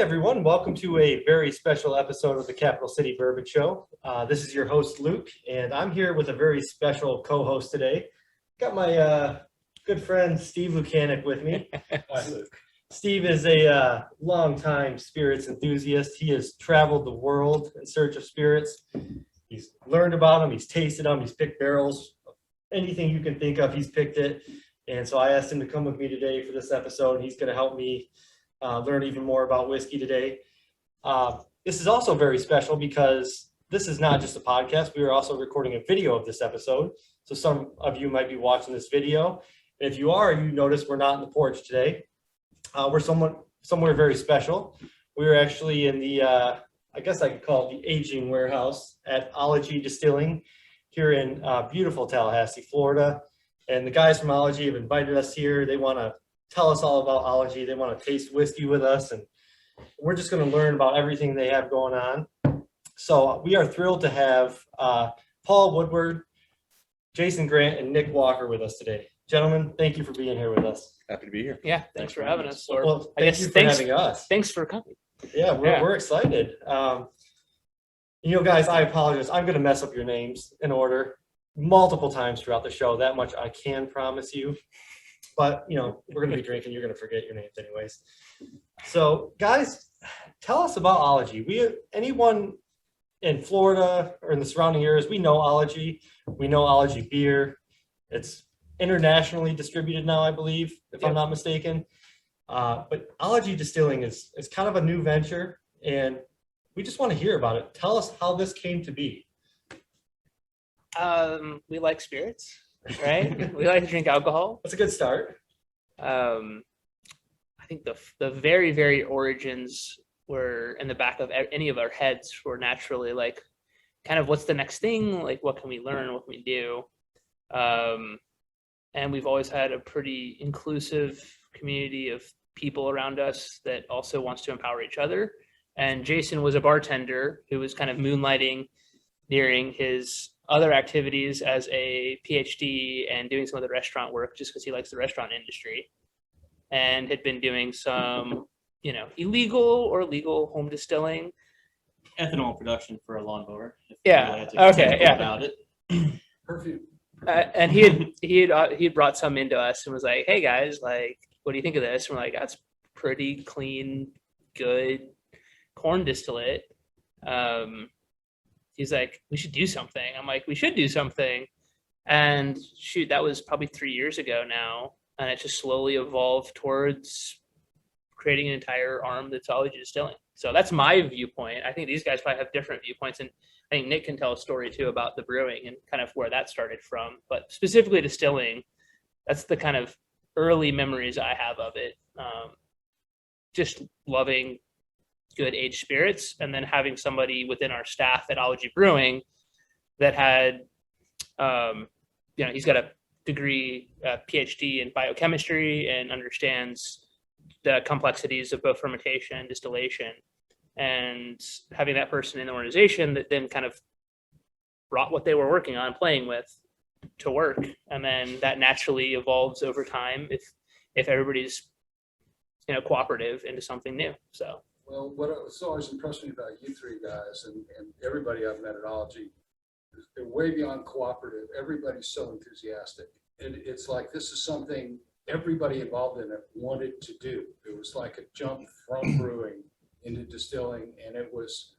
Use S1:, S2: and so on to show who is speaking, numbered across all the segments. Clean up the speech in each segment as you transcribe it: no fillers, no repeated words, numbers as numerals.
S1: everyone. Welcome to a very special episode of the Capital City Bourbon Show. This is your host, Luke, and I'm here with a very special co-host today. Got my good friend, Steve Lucanic, with me.
S2: Hi, Luke.
S1: Steve is a longtime spirits enthusiast. He has traveled the world in search of spirits. He's learned about them. He's tasted them. He's picked barrels. Anything you can think of, he's picked it. And so I asked him to come with me today for this episode. He's going to help me learn even more about whiskey today. This is also very special because this is not just a podcast. We are also recording a video of this episode. So some of you might be watching this video. If you are, you notice we're not in the porch today. We're somewhere very special. We're actually in the, I guess I could call it the aging warehouse at Ology Distilling here in beautiful Tallahassee, Florida. And the guys from Ology have invited us here. They want to tell us all about Ology. They want to taste whiskey with us, and we're just going to learn about everything they have going on. So we are thrilled to have Paul Woodward, Jason Grant, and Nick Walker with us today. Gentlemen, thank you for being here with us.
S3: Happy to be here.
S4: Yeah, thanks for having us. Or
S1: Well,
S4: I guess
S1: thank you for having us.
S4: Thanks for coming.
S1: Yeah, we're excited. Guys, I apologize. I'm going to mess up your names in order multiple times throughout the show. That much I can promise you. But, we're going to be drinking. You're going to forget your names anyways. So, guys, tell us about Ology. Anyone in Florida or in the surrounding areas, we know Ology. We know Ology beer. It's internationally distributed now, I believe, if I'm not mistaken. But Ology Distilling is kind of a new venture, and we just want to hear about it. Tell us how this came to be.
S4: We like spirits, right? We like to drink alcohol.
S1: That's a good start.
S4: I think the very, very origins were in the back of any of our heads were naturally like, kind of what's the next thing? Like, what can we learn? What can we do? And we've always had a pretty inclusive community of people around us that also wants to empower each other. And Jason was a bartender who was kind of moonlighting during his other activities as a PhD and doing some of the restaurant work just because he likes the restaurant industry, and had been doing some, illegal or legal home distilling.
S2: Ethanol production for a lawnmower.
S4: Yeah. Okay. Yeah.
S2: About it.
S1: Perfume.
S4: And he had brought some into us and was like, "Hey guys, like, what do you think of this?" And we're like, "That's pretty clean, good corn distillate." He's like, "We should do something." I'm like, "We should do something." And shoot, that was probably 3 years ago now, and it just slowly evolved towards creating an entire arm that's Ology Distilling. So that's my viewpoint. I think these guys probably have different viewpoints, and I think Nick can tell a story too about the brewing and kind of where that started from. But specifically distilling, that's the kind of early memories I have of it. Just loving good aged spirits, and then having somebody within our staff at Ology Brewing that had, he's got a degree, PhD in biochemistry, and understands the complexities of both fermentation and distillation. And having that person in the organization that then kind of brought what they were working on, playing with, to work. And then that naturally evolves over time if everybody's, cooperative into something new. So.
S5: Well, what was always impressed me about you three guys and everybody I've met at Ology is they're way beyond cooperative. Everybody's so enthusiastic. And it's like this is something everybody involved in it wanted to do. It was like a jump from brewing into distilling, and it was,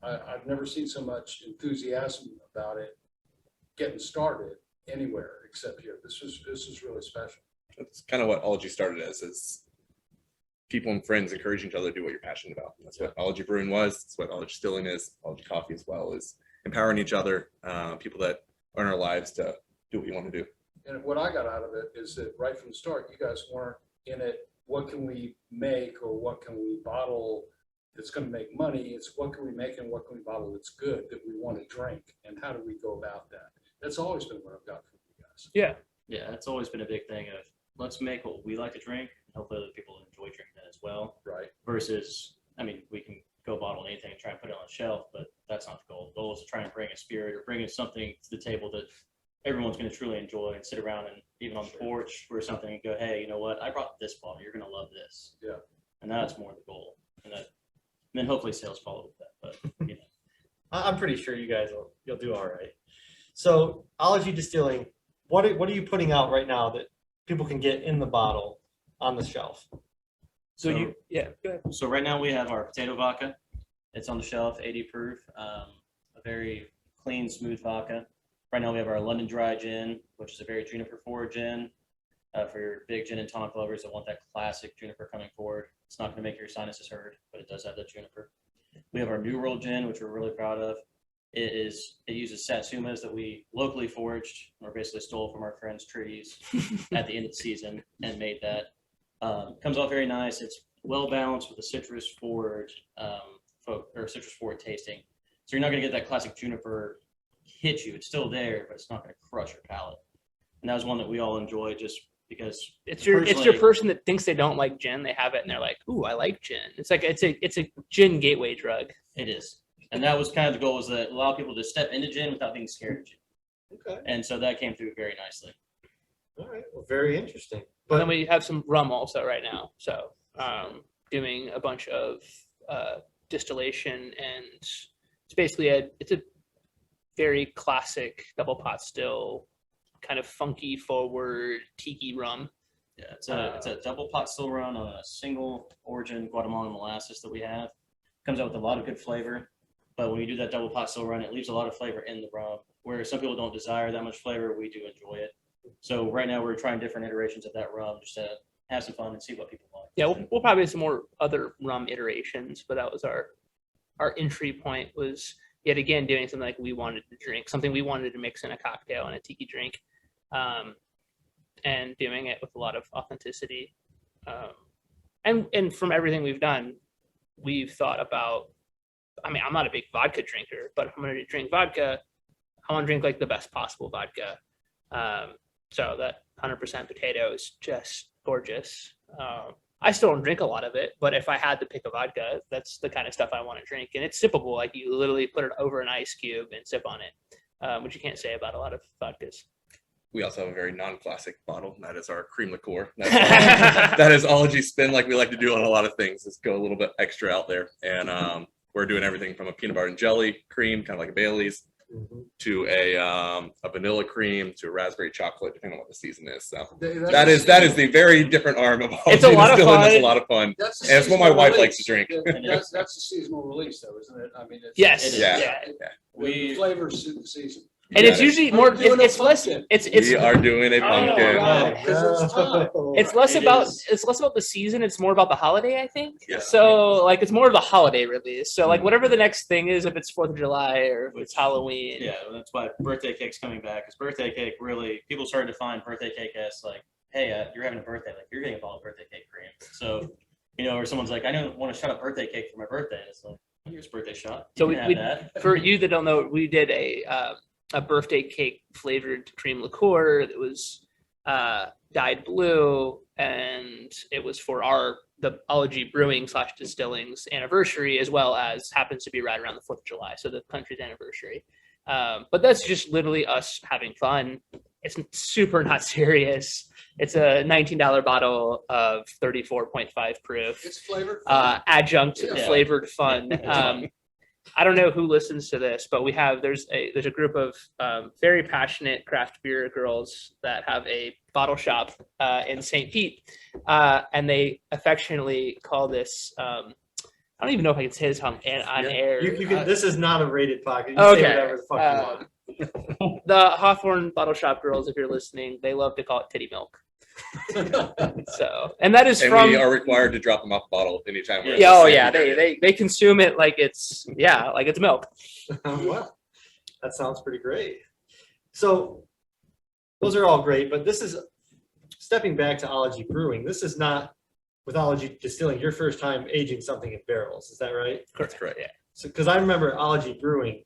S5: I've never seen so much enthusiasm about it getting started anywhere except here. This was really special.
S3: That's kind of what Ology started as, is people and friends encourage each other to do what you're passionate about. That's what Ology Brewing was. That's what Ology Distilling is. Ology Coffee as well is empowering each other, people that are in our lives to do what you want to do.
S5: And what I got out of it is that right from the start, you guys weren't in it, what can we make or what can we bottle that's going to make money? It's what can we make and what can we bottle that's good that we want to drink, and how do we go about that? That's always been what I've got from you guys.
S2: Yeah, it's always been a big thing of let's make what we like to drink, and hopefully other people enjoy drinking that as well.
S5: Right.
S2: Versus, we can go bottle anything and try and put it on the shelf, but that's not the goal. The goal is to try and bring a spirit or bring something to the table that everyone's going to truly enjoy and sit around and even on the porch or something and go, hey, you know what? I brought this bottle. You're going to love this.
S5: Yeah.
S2: And that's more the goal. And that then hopefully sales follow with that, but you know.
S1: I'm pretty sure you'll do all right. So Ology Distilling, what are you putting out right now that people can get in the bottle on the shelf?
S4: So you, yeah, go ahead.
S2: So right now we have our potato vodka. It's on the shelf, 80 proof, a very clean, smooth vodka. Right now we have our London Dry Gin, which is a very juniper forward gin for your big gin and tonic lovers that want that classic juniper coming forward. It's not going to make your sinuses hurt, but it does have that juniper. We have our New World Gin, which we're really proud of. It uses satsumas that we locally foraged or basically stole from our friends' trees at the end of the season and made that. Comes out very nice. It's well balanced with a citrus forward tasting. So you're not going to get that classic juniper hit you. It's still there, but it's not going to crush your palate. And that was one that we all enjoy just because
S4: It's your person that thinks they don't like gin. They have it and they're like, "Ooh, I like gin." It's like it's a gin gateway drug.
S2: It is. And that was kind of the goal, was that allow people to step into gin without being scared of gin.
S1: Okay.
S2: And so that came through very nicely.
S1: All right. Well, very interesting.
S4: But then
S1: But
S4: we have some rum also right now. So doing a bunch of distillation, and it's basically it's a very classic double pot still, kind of funky forward tiki rum.
S2: Yeah, it's a double pot still run on a single origin Guatemalan molasses that we have. Comes out with a lot of good flavor, but when you do that double pot still run, it leaves a lot of flavor in the rum. Where some people don't desire that much flavor, we do enjoy it. So right now we're trying different iterations of that rum just to have some fun and see what people like.
S4: Yeah, we'll probably have some more other rum iterations, but that was our entry point, was yet again doing something like we wanted to drink, something we wanted to mix in a cocktail and a tiki drink, and doing it with a lot of authenticity. And from everything we've done, we've thought about, I mean, I'm not a big vodka drinker, but if I'm going to drink vodka, I want to drink like the best possible vodka. So that 100% potato is just gorgeous. I still don't drink a lot of it, but if I had to pick a vodka, that's the kind of stuff I want to drink. And it's sippable. Like you literally put it over an ice cube and sip on it, which you can't say about a lot of vodkas.
S3: We also have a very non-classic bottle, and that is our cream liqueur. That is Ology spin, like we like to do on a lot of things. Let's go a little bit extra out there. And we're doing everything from a peanut butter and jelly cream, kind of like a Bailey's, to a vanilla cream, to a raspberry chocolate, depending on what the season is. So that is the very different arm of Ology
S4: It's a lot of
S3: Distilling.
S4: fun.
S3: It's a lot of fun.
S5: That's
S3: And it's what my wife likes to drink.
S5: That's a seasonal release, though, isn't it? I mean, it's,
S4: Yes.
S2: It is.
S4: Yeah.
S5: the flavors suit the season.
S4: And it's usually more,
S5: Doing a
S4: it's less,
S5: pumpkin.
S4: it's
S3: We are doing a
S4: Oh,
S3: pumpkin.
S5: right. 'Cause it's time.
S4: it's less
S2: It
S4: about
S2: is.
S4: it's less about the season, it's more about the holiday, I think.
S3: Yeah.
S4: So like it's more of the holiday release. So like whatever the next thing is, if it's 4th of July or if it's Halloween.
S2: Yeah, that's why birthday cake's coming back. Because birthday cake, really, people started to find birthday cake as like, hey, you're having a birthday, like you're getting a bottle of birthday cake cream. So, or someone's like, I don't want to shut up birthday cake for my birthday. And it's like, here's a birthday shot. You
S4: So
S2: can
S4: we
S2: have that.
S4: for you that don't know, we did a birthday cake flavored cream liqueur that was dyed blue, and it was for the Ology Brewing / Distilling's anniversary, as well as happens to be right around the 4th of July, so the country's anniversary. But that's just literally us having fun. It's super not serious. It's a $19 bottle of 34.5 proof,
S5: It's flavored.
S4: adjunct
S5: Yeah.
S4: flavored fun.
S2: Yeah.
S4: I don't know who listens to this, but there's a group of very passionate craft beer girls that have a bottle shop in St. Pete, and they affectionately call this. I don't even know if I can say this on air.
S1: You can, this is not a rated podcast. You can
S4: Okay.
S1: say whatever the fuck you want.
S4: The Hawthorne Bottle Shop girls, if you're listening, they love to call it titty milk. So, and that is
S3: And
S4: from.
S3: we are required to drop them off the bottle anytime we're.
S4: Yeah, oh yeah, they consume it like it's milk.
S1: Well, that sounds pretty great. So those are all great, but this is stepping back to Ology Brewing. This is not, with Ology Distilling, your first time aging something in barrels. Is that right?
S3: That's correct.
S4: Yeah.
S1: So, because I remember Ology Brewing,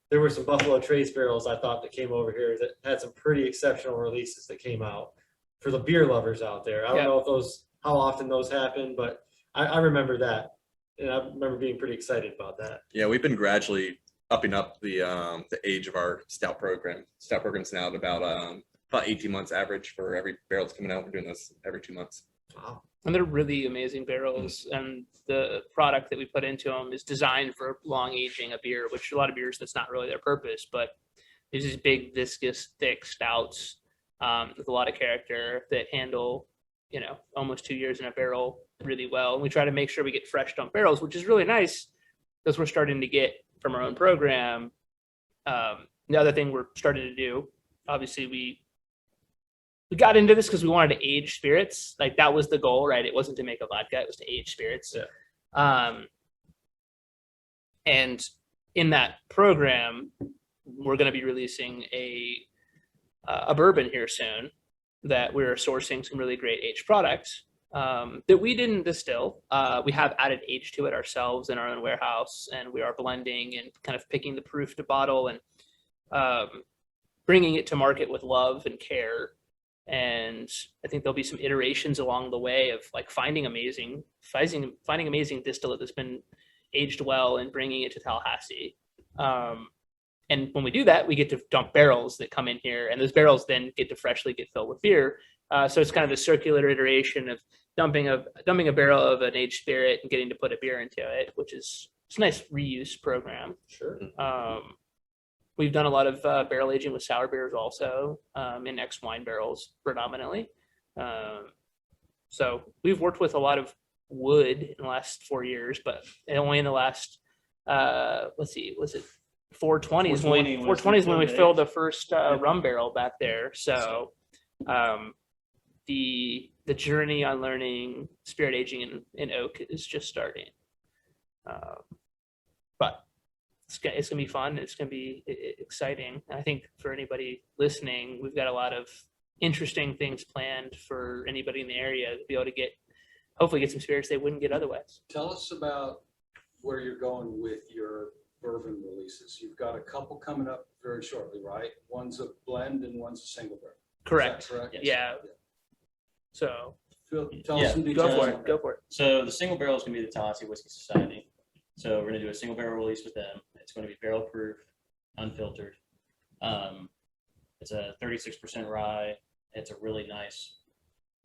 S1: there were some Buffalo Trace barrels I thought that came over here that had some pretty exceptional releases that came out for the beer lovers out there. I don't
S4: Yeah.
S1: know if how often those happen, but I remember that. And I remember being pretty excited about that.
S3: Yeah, we've been gradually upping up the age of our stout program. Stout program's now at about 18 months average for every barrel that's coming out. We're doing this every 2 months.
S1: Wow.
S4: And they're really amazing barrels. And the product that we put into them is designed for long aging a beer, which a lot of beers, that's not really their purpose. But there's these big, viscous, thick stouts with a lot of character that handle, almost 2 years in a barrel really well. And we try to make sure we get fresh dump barrels, which is really nice because we're starting to get from our own program. The other thing we're starting to do, obviously, we got into this because we wanted to age spirits. Like that was the goal, right? It wasn't to make a vodka; it was to age spirits.
S1: Yeah.
S4: And in that program, we're going to be releasing a bourbon here soon that we're sourcing some really great aged products that we didn't distill. We have added age to it ourselves in our own warehouse, and we are blending and kind of picking the proof to bottle and bringing it to market with love and care. And I think there'll be some iterations along the way of like finding amazing distillate that's been aged well and bringing it to Tallahassee. And when we do that, we get to dump barrels that come in here, and those barrels then get to freshly get filled with beer. So it's kind of a circular iteration of dumping a barrel of an aged spirit and getting to put a beer into it, which is it's a nice reuse program.
S1: Sure.
S4: We've done a lot of barrel aging with sour beers also in ex wine barrels predominantly. So we've worked with a lot of wood in the last 4 years, but only in the last let's see, was it 420 is when 420 is when we filled the first rum barrel back there. So the journey on learning spirit aging in oak is just starting. But it's gonna be fun. It's gonna be exciting. I think for anybody listening, we've got a lot of interesting things planned for anybody in the area to be able to hopefully get some spirits they wouldn't get otherwise.
S5: Tell us about where you're going with your bourbon releases. You've got a couple coming up very shortly, right? One's a blend and one's a single barrel.
S4: Correct.
S5: Is that correct?
S2: Yes.
S4: Yeah. So
S5: Phil, tell
S2: Yeah.
S5: us some
S4: go
S5: details.
S4: for
S5: on
S4: it.
S5: that.
S4: Go for it.
S2: So the single barrel is going to be the Tallahassee Whiskey Society. So we're going to do a single barrel release with them. It's going to be barrel proof, unfiltered. It's a 36% rye. It's a really nice,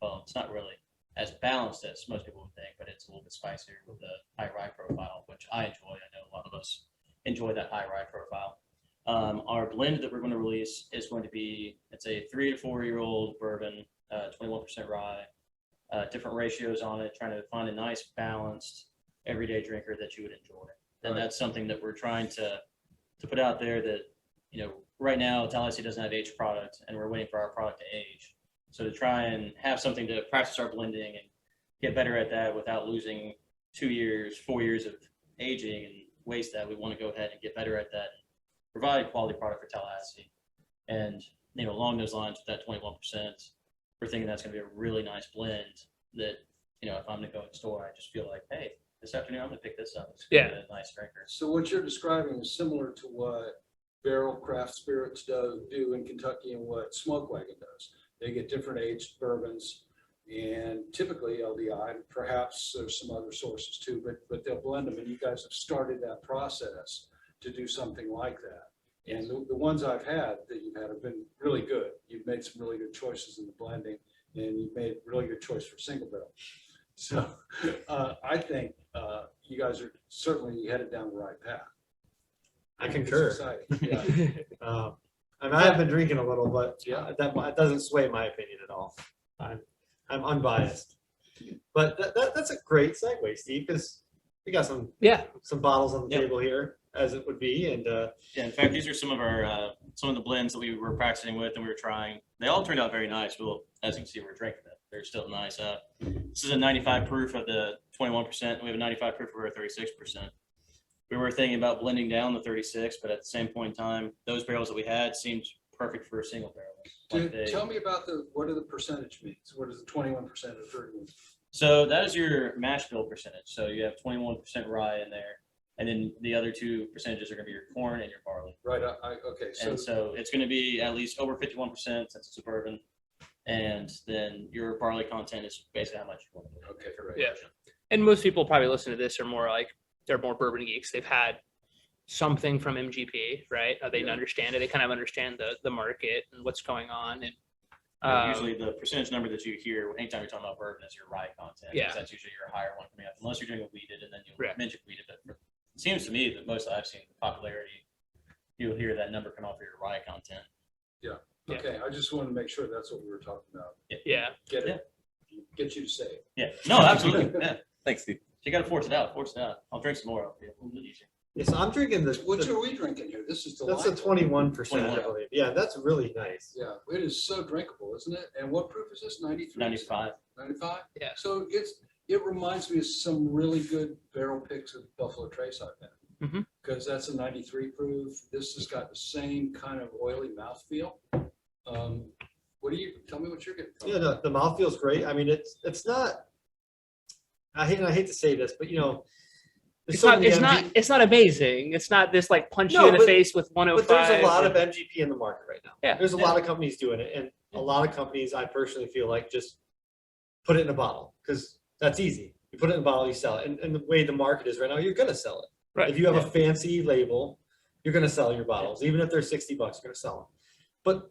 S2: well, it's not really as balanced as most people would think, but it's a little bit spicier with a high rye profile, which I enjoy. I know a lot of us enjoy that high rye profile. Our blend that we're going to release is going to be, it's a 3 to 4 year old bourbon, 21% rye, different ratios on it, trying to find a nice balanced everyday drinker that you would enjoy. And that's something that we're trying to put out there that, right now Tallahassee doesn't have aged product and we're waiting for our product to age. So to try and have something to practice our blending and get better at that without losing 2 years, 4 years of aging and waste that, we want to go ahead and get better at that and provide quality product for Tallahassee. And, along those lines with that 21%, we're thinking that's going to be a really nice blend that, if I'm going to go in the store, I just feel like, hey, this afternoon I'm going to pick this up. It's gonna be a nice drinker.
S5: So what you're describing is similar to what Barrel Craft Spirits do in Kentucky and what Smoke Wagon does. They get different aged bourbons and typically LDI, perhaps there's some other sources too, but they'll blend them, and you guys have started that process to do something like that. And the ones I've had that you've had have been really good. You've made some really good choices in the blending, and you've made a really good choice for single barrel. So I think you guys are certainly headed down the right path.
S1: I
S5: It's
S1: concur.
S5: exciting. Yeah.
S1: I have been drinking a little, but
S5: Yeah.
S1: that doesn't sway my opinion at all. I'm unbiased. But that's a great segue, Steve, because we got some bottles on the
S2: Yep.
S1: table here, as it would be, and
S2: Yeah, in fact, these are some of the blends that we were practicing with and we were trying. They all turned out very nice. Well, as you can see, we're drinking them. They're still nice. This is a 95 proof of the 21%. We have a 95 proof of our 36%. We were thinking about blending down the 36, but at the same point in time, those barrels that we had seemed perfect for a single barrel.
S5: Dude, tell me about what do the percentage means? What is the 21% of 31?
S2: So that is your mash bill percentage. So you have 21% rye in there, and then the other two percentages are going to be your corn and your barley.
S5: Right. Okay.
S2: And so it's going to be at least over 51% since it's a bourbon, and then your barley content is basically how much you want to do.
S5: Okay, great.
S4: Yeah. And most people probably listen to this are more like they're more bourbon geeks. They've had something from MGP, right? They understand it. They kind of understand the market and what's going on.
S2: Usually the percentage number that you hear anytime you're talking about bourbon is your rye content. 'Cause
S4: Yeah.
S2: That's usually your higher one coming up, unless you're doing a weeded and then you'll
S4: Right.
S2: mention weeded. But it seems to me that most I've seen the popularity, you'll hear that number come off of your rye content.
S4: Yeah.
S5: Okay, I just wanted to make sure that's what we were talking about.
S4: Yeah.
S5: Get it? Get you to say it.
S2: Yeah, no, absolutely. Yeah,
S3: Thanks, Steve.
S2: you got to force it out. Force it out. I'll drink some more. It'll be a little bit easier.
S1: Yes, I'm drinking
S5: What
S1: the
S5: are we drinking here? This is
S1: that's a
S5: delightful.
S1: 21%, I
S2: 21.
S1: believe. Yeah, that's really nice.
S5: Yeah, it is so drinkable, isn't it? And what proof is this? 93?
S2: 95.
S5: 95?
S4: Yeah.
S5: So it reminds me of some really good barrel picks of Buffalo Trace I've had.
S4: Mhm.
S5: Because that's a 93 proof. This has got the same kind of oily mouthfeel. Tell me what you're getting. from
S1: Yeah,
S5: it.
S1: the mouth feels great. I mean, it's not. I hate to say this, but there's so many MG
S4: It's not amazing. It's not this like punch
S1: No,
S4: you in the
S1: but-
S4: face with 105.
S1: But there's a lot of
S4: and-
S1: MGP in the market right now.
S4: Yeah,
S1: There's a
S4: yeah.
S1: lot of companies doing it, and a lot of companies, I personally feel like, just put it in a bottle because that's easy. You put it in a bottle, you sell it, and the way the market is right now, you're gonna sell it.
S4: Right.
S1: If you have
S2: Yeah.
S1: a fancy label, you're gonna sell your bottles, even if they're $60, you're gonna sell them. But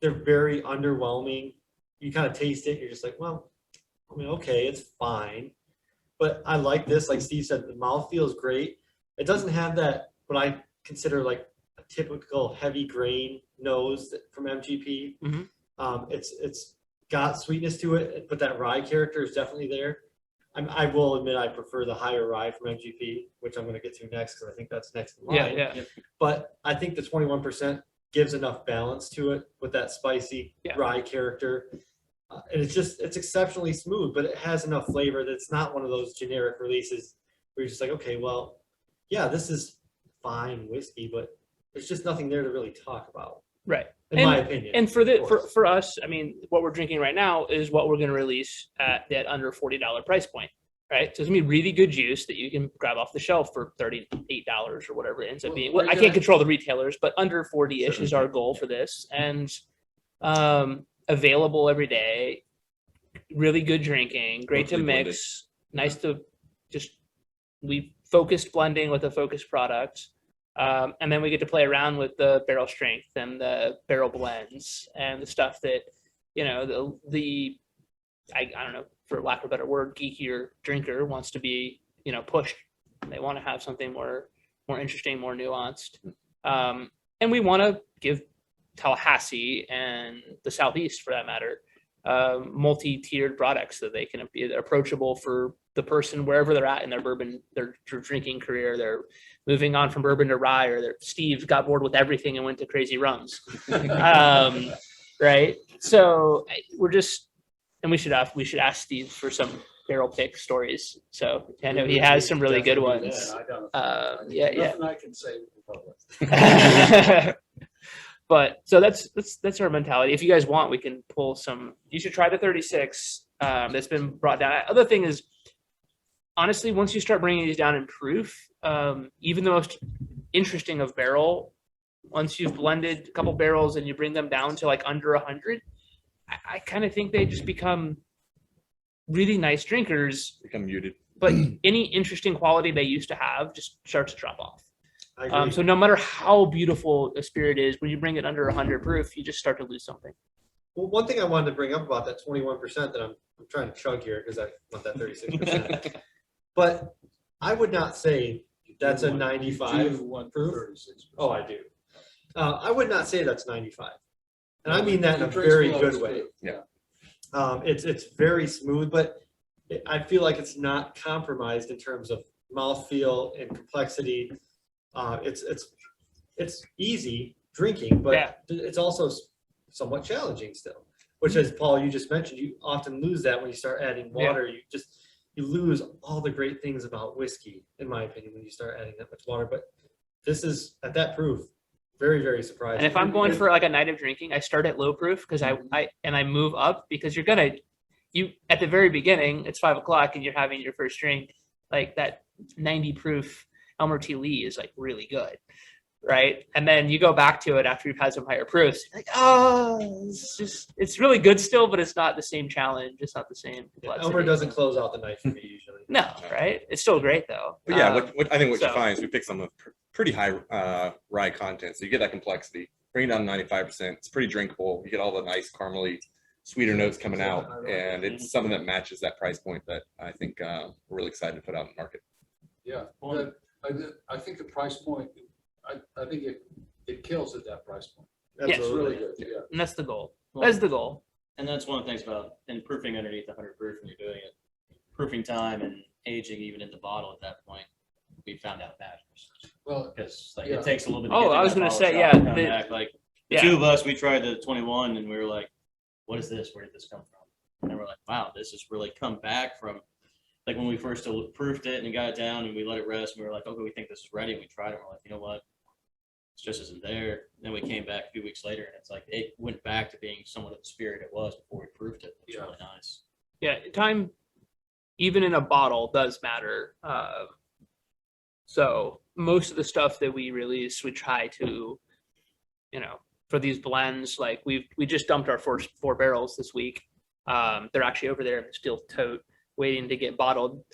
S1: they're very underwhelming. You kind of taste it, you're just like, well, I mean, okay, it's fine. But I like this, like Steve said, the mouth feels great. It doesn't have that, what I consider like a typical heavy grain nose from MGP.
S4: Mhm.
S1: It's got sweetness to it, but that rye character is definitely there. I will admit I prefer the higher rye from MGP, which I'm going to get to next because I think that's next in line.
S4: Yeah.
S1: But I think the 21% gives enough balance to it with that spicy
S4: Yeah.
S1: rye character. And it's exceptionally smooth, but it has enough flavor that it's not one of those generic releases where you're just like, okay, well, yeah, this is fine whiskey, but there's just nothing there to really talk about,
S4: Right.
S1: in my opinion.
S4: And
S1: Of
S4: for us, I mean, what we're drinking right now is what we're going to release at that under $40 price point, right? So it's gonna be really good juice that you can grab off the shelf for $38 or whatever it ends up
S5: Well,
S4: being.
S5: we're
S4: Well, I
S5: gonna-
S4: can't control the retailers, but under 40-ish is our goal for this, and available every day. Really good drinking, great to
S3: Locally blended.
S4: mix, nice to just we focused blending with a focused product. And then we get to play around with the barrel strength and the barrel blends and the stuff that, I don't know, for lack of a better word, geekier drinker wants to be, pushed. They want to have something more interesting, more nuanced. And we want to give Tallahassee and the Southeast, for that matter, multi-tiered products so they can be approachable for the person wherever they're at in their bourbon, their drinking career. They're moving on from bourbon to rye, or Steve got bored with everything and went to crazy rums. Right. So and we should ask Steve for some barrel pick stories. So I know he has some really good
S1: Definitely,
S4: ones.
S5: I don't.
S4: Yeah.
S5: Nothing I can say in public.
S4: But so that's our mentality. If you guys want, we can pull some. You should try the 36 that's been brought down. Other thing is, honestly, once you start bringing these down in proof, even the most interesting of barrel, once you've blended a couple barrels and you bring them down to like under 100, I kind of think they just become really nice drinkers.
S3: Become muted.
S4: But any interesting quality they used to have just starts to drop off.
S1: I agree.
S4: So no matter how beautiful a spirit is, when you bring it under 100 proof, you just start to lose something.
S1: Well, one thing I wanted to bring up about that 21% that I'm trying to chug here because I want that 36%. But I would not say that's a 95 proof.
S5: 36.
S1: Oh, I do. I would not say that's 95. And I mean that in a
S5: It drinks
S1: very
S5: well,
S1: good
S5: it's
S1: way.
S5: good.
S1: It's very smooth, but I feel like it's not compromised in terms of mouthfeel and complexity. It's easy drinking, but
S4: Yeah.
S1: it's also somewhat challenging still. Which, as Paul, you just mentioned, you often lose that when you start adding water. You lose all the great things about whiskey, in my opinion, when you start adding that much water. But this is at that proof, very, very surprising.
S4: And if I'm going for like a night of drinking, I start at low proof because I move up because you at the very beginning, it's 5 o'clock and you're having your first drink, like that 90 proof Elmer T. Lee is like really good. Right. And then you go back to it after you've had some higher proofs. You're like, it's really good still, but it's not the same challenge. It's not the same.
S1: Elmer
S4: complexity.
S1: doesn't close out the night for me usually.
S4: No, right? It's still great though.
S3: But yeah, what I think what you
S4: so-
S3: find is we pick some of pretty high rye content, so you get that complexity. Bring it down to 95%. It's pretty drinkable. You get all the nice caramely sweeter notes coming out, and it's something that matches that price point that I think we're really excited to put out in the market.
S5: Yeah,
S2: Well-
S5: I think the price point, I think it kills at that price point.
S4: Yes.
S5: It's really
S1: Absolutely.
S5: good, yeah.
S4: And that's the goal.
S2: Well,
S4: That's the goal.
S2: And that's one of the things about, and proofing underneath 100 proof when you're doing it, proofing time and aging even in the bottle at that point, we found out matters.
S5: Well,
S2: Because like
S5: Yeah.
S2: it takes a little bit.
S4: Oh,
S2: get
S4: I was
S2: that
S4: gonna
S2: bottle
S4: say,
S2: shop
S4: yeah,
S2: and come
S4: the-
S2: back. Like
S4: Yeah.
S2: two of us, we tried the 21 and we were like, what is this? Where did this come from? And then we're like, wow, this has really come back from, like when we first proofed it and got it down and we let it rest, and we were like, okay, we think this is ready. And we tried it. And we're like, you know what? It just isn't there. Then we came back a few weeks later and it's like, it went back to being somewhat of the spirit it was before we proofed it. It's
S5: Yeah.
S2: really nice.
S4: Yeah, time, even in a bottle, does matter. So most of the stuff that we release, we try to, for these blends, like we just dumped our first 4 barrels this week. They're actually over there in the steel tote, waiting to get bottled.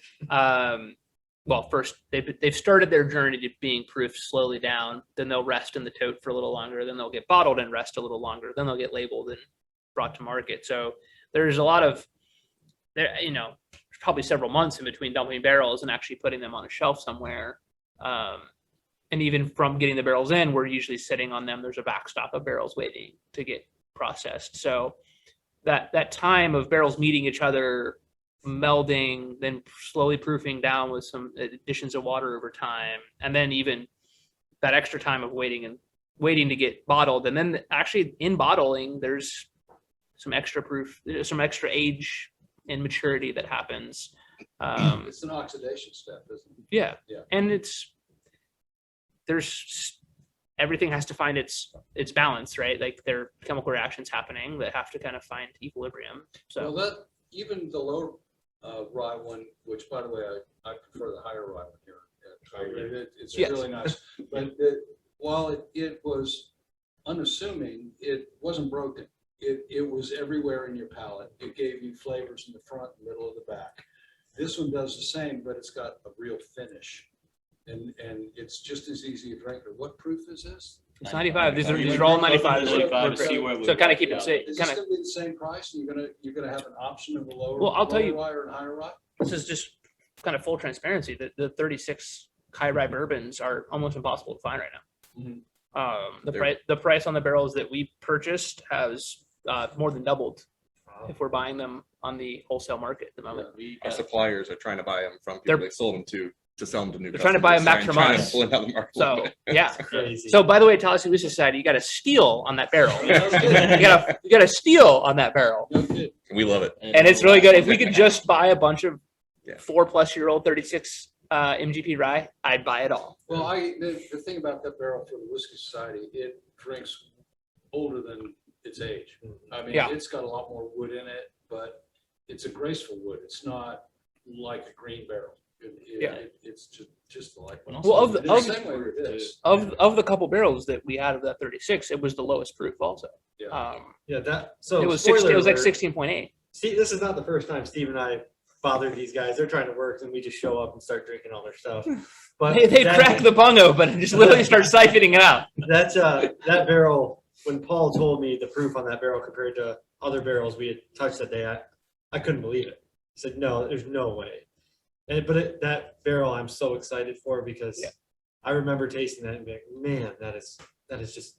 S4: Well, first they've started their journey to being proofed slowly down. Then they'll rest in the tote for a little longer. Then they'll get bottled and rest a little longer. Then they'll get labeled and brought to market. So there's a lot of there, probably several months in between dumping barrels and actually putting them on a shelf somewhere. And even from getting the barrels in, we're usually sitting on them. There's a backstop of barrels waiting to get processed. So that time of barrels meeting each other, melding, then slowly proofing down with some additions of water over time, and then even that extra time of waiting to get bottled. And then actually in bottling, there's some extra proof, some extra age and maturity that happens.
S5: It's an oxidation step, isn't it?
S4: Yeah.
S5: Yeah.
S4: And everything has to find its balance, right? Like there are chemical reactions happening that have to kind of find equilibrium. So
S5: Well, even the low rye one, which by the way, I prefer the higher rye one here. It's
S4: Yes.
S5: really nice. But while it was unassuming, it wasn't broken. It was everywhere in your palate. It gave you flavors in the front, middle, and the back. This one does the same, but it's got a real finish. And it's just as easy to drink. What proof is this?
S4: it's 95. These are
S5: These
S4: all
S5: are
S4: 95.
S2: 95 to see where we
S4: So kind
S2: work
S4: of keep
S2: it
S4: it
S2: out.
S4: safe.
S5: Is
S4: Kind
S5: this
S4: of.
S5: gonna be the same price? And you're gonna have an option of a lower,
S4: Well, I'll tell
S5: lower
S4: you-
S5: rye or higher rye?
S4: This is just kind of full transparency. The 36 high rye bourbons are almost impossible to find right now.
S5: Mhm.
S4: The price on the barrels that we purchased has more than doubled if we're buying them on the wholesale market at the moment.
S2: We
S3: Our
S2: got-
S3: suppliers are trying to buy them from
S4: They're-
S3: people they sold them to sell them to new.
S4: They're trying to buy 'em back
S3: customers,
S4: from
S3: trying to
S4: us.
S3: pull it out of the market a little
S4: So
S3: bit.
S4: yeah.
S1: Crazy.
S4: So by the way, Tallahassee Whiskey Society, you got a steal on that barrel. you
S5: Yeah,
S4: got a steal on that barrel.
S5: no kidding.
S3: We love it.
S4: And it's really good. If we could just buy a bunch of
S3: Yeah.
S4: 4+ year old 36 MGP rye, I'd buy it all.
S5: Well, the thing about that barrel for the Whiskey Society, it drinks older than its age. I mean,
S4: Yeah.
S5: it's got a lot more wood in it, but it's a graceful wood. It's not like a green barrel.
S4: Yeah.
S5: It's just like.
S2: Well,
S4: Well, of the-
S5: The same way with this.
S4: Of the couple barrels that we had of that 36, it was the lowest proof also.
S5: Yeah.
S1: Yeah, so
S4: It was
S1: spoiler
S4: it was like
S1: alert.
S4: 16.8.
S1: See, this is not the first time Steve and I bothered these guys. They're trying to work and we just show up and start drinking all their stuff. But
S4: They
S1: that-
S4: cracked the bung open and just literally start siphoning it out.
S1: that barrel, when Paul told me the proof on that barrel compared to other barrels we had touched that day, I couldn't believe it. I said, no, there's no way. That barrel I'm so excited for because
S4: Yeah.
S1: I remember tasting that and being like, man, that is just,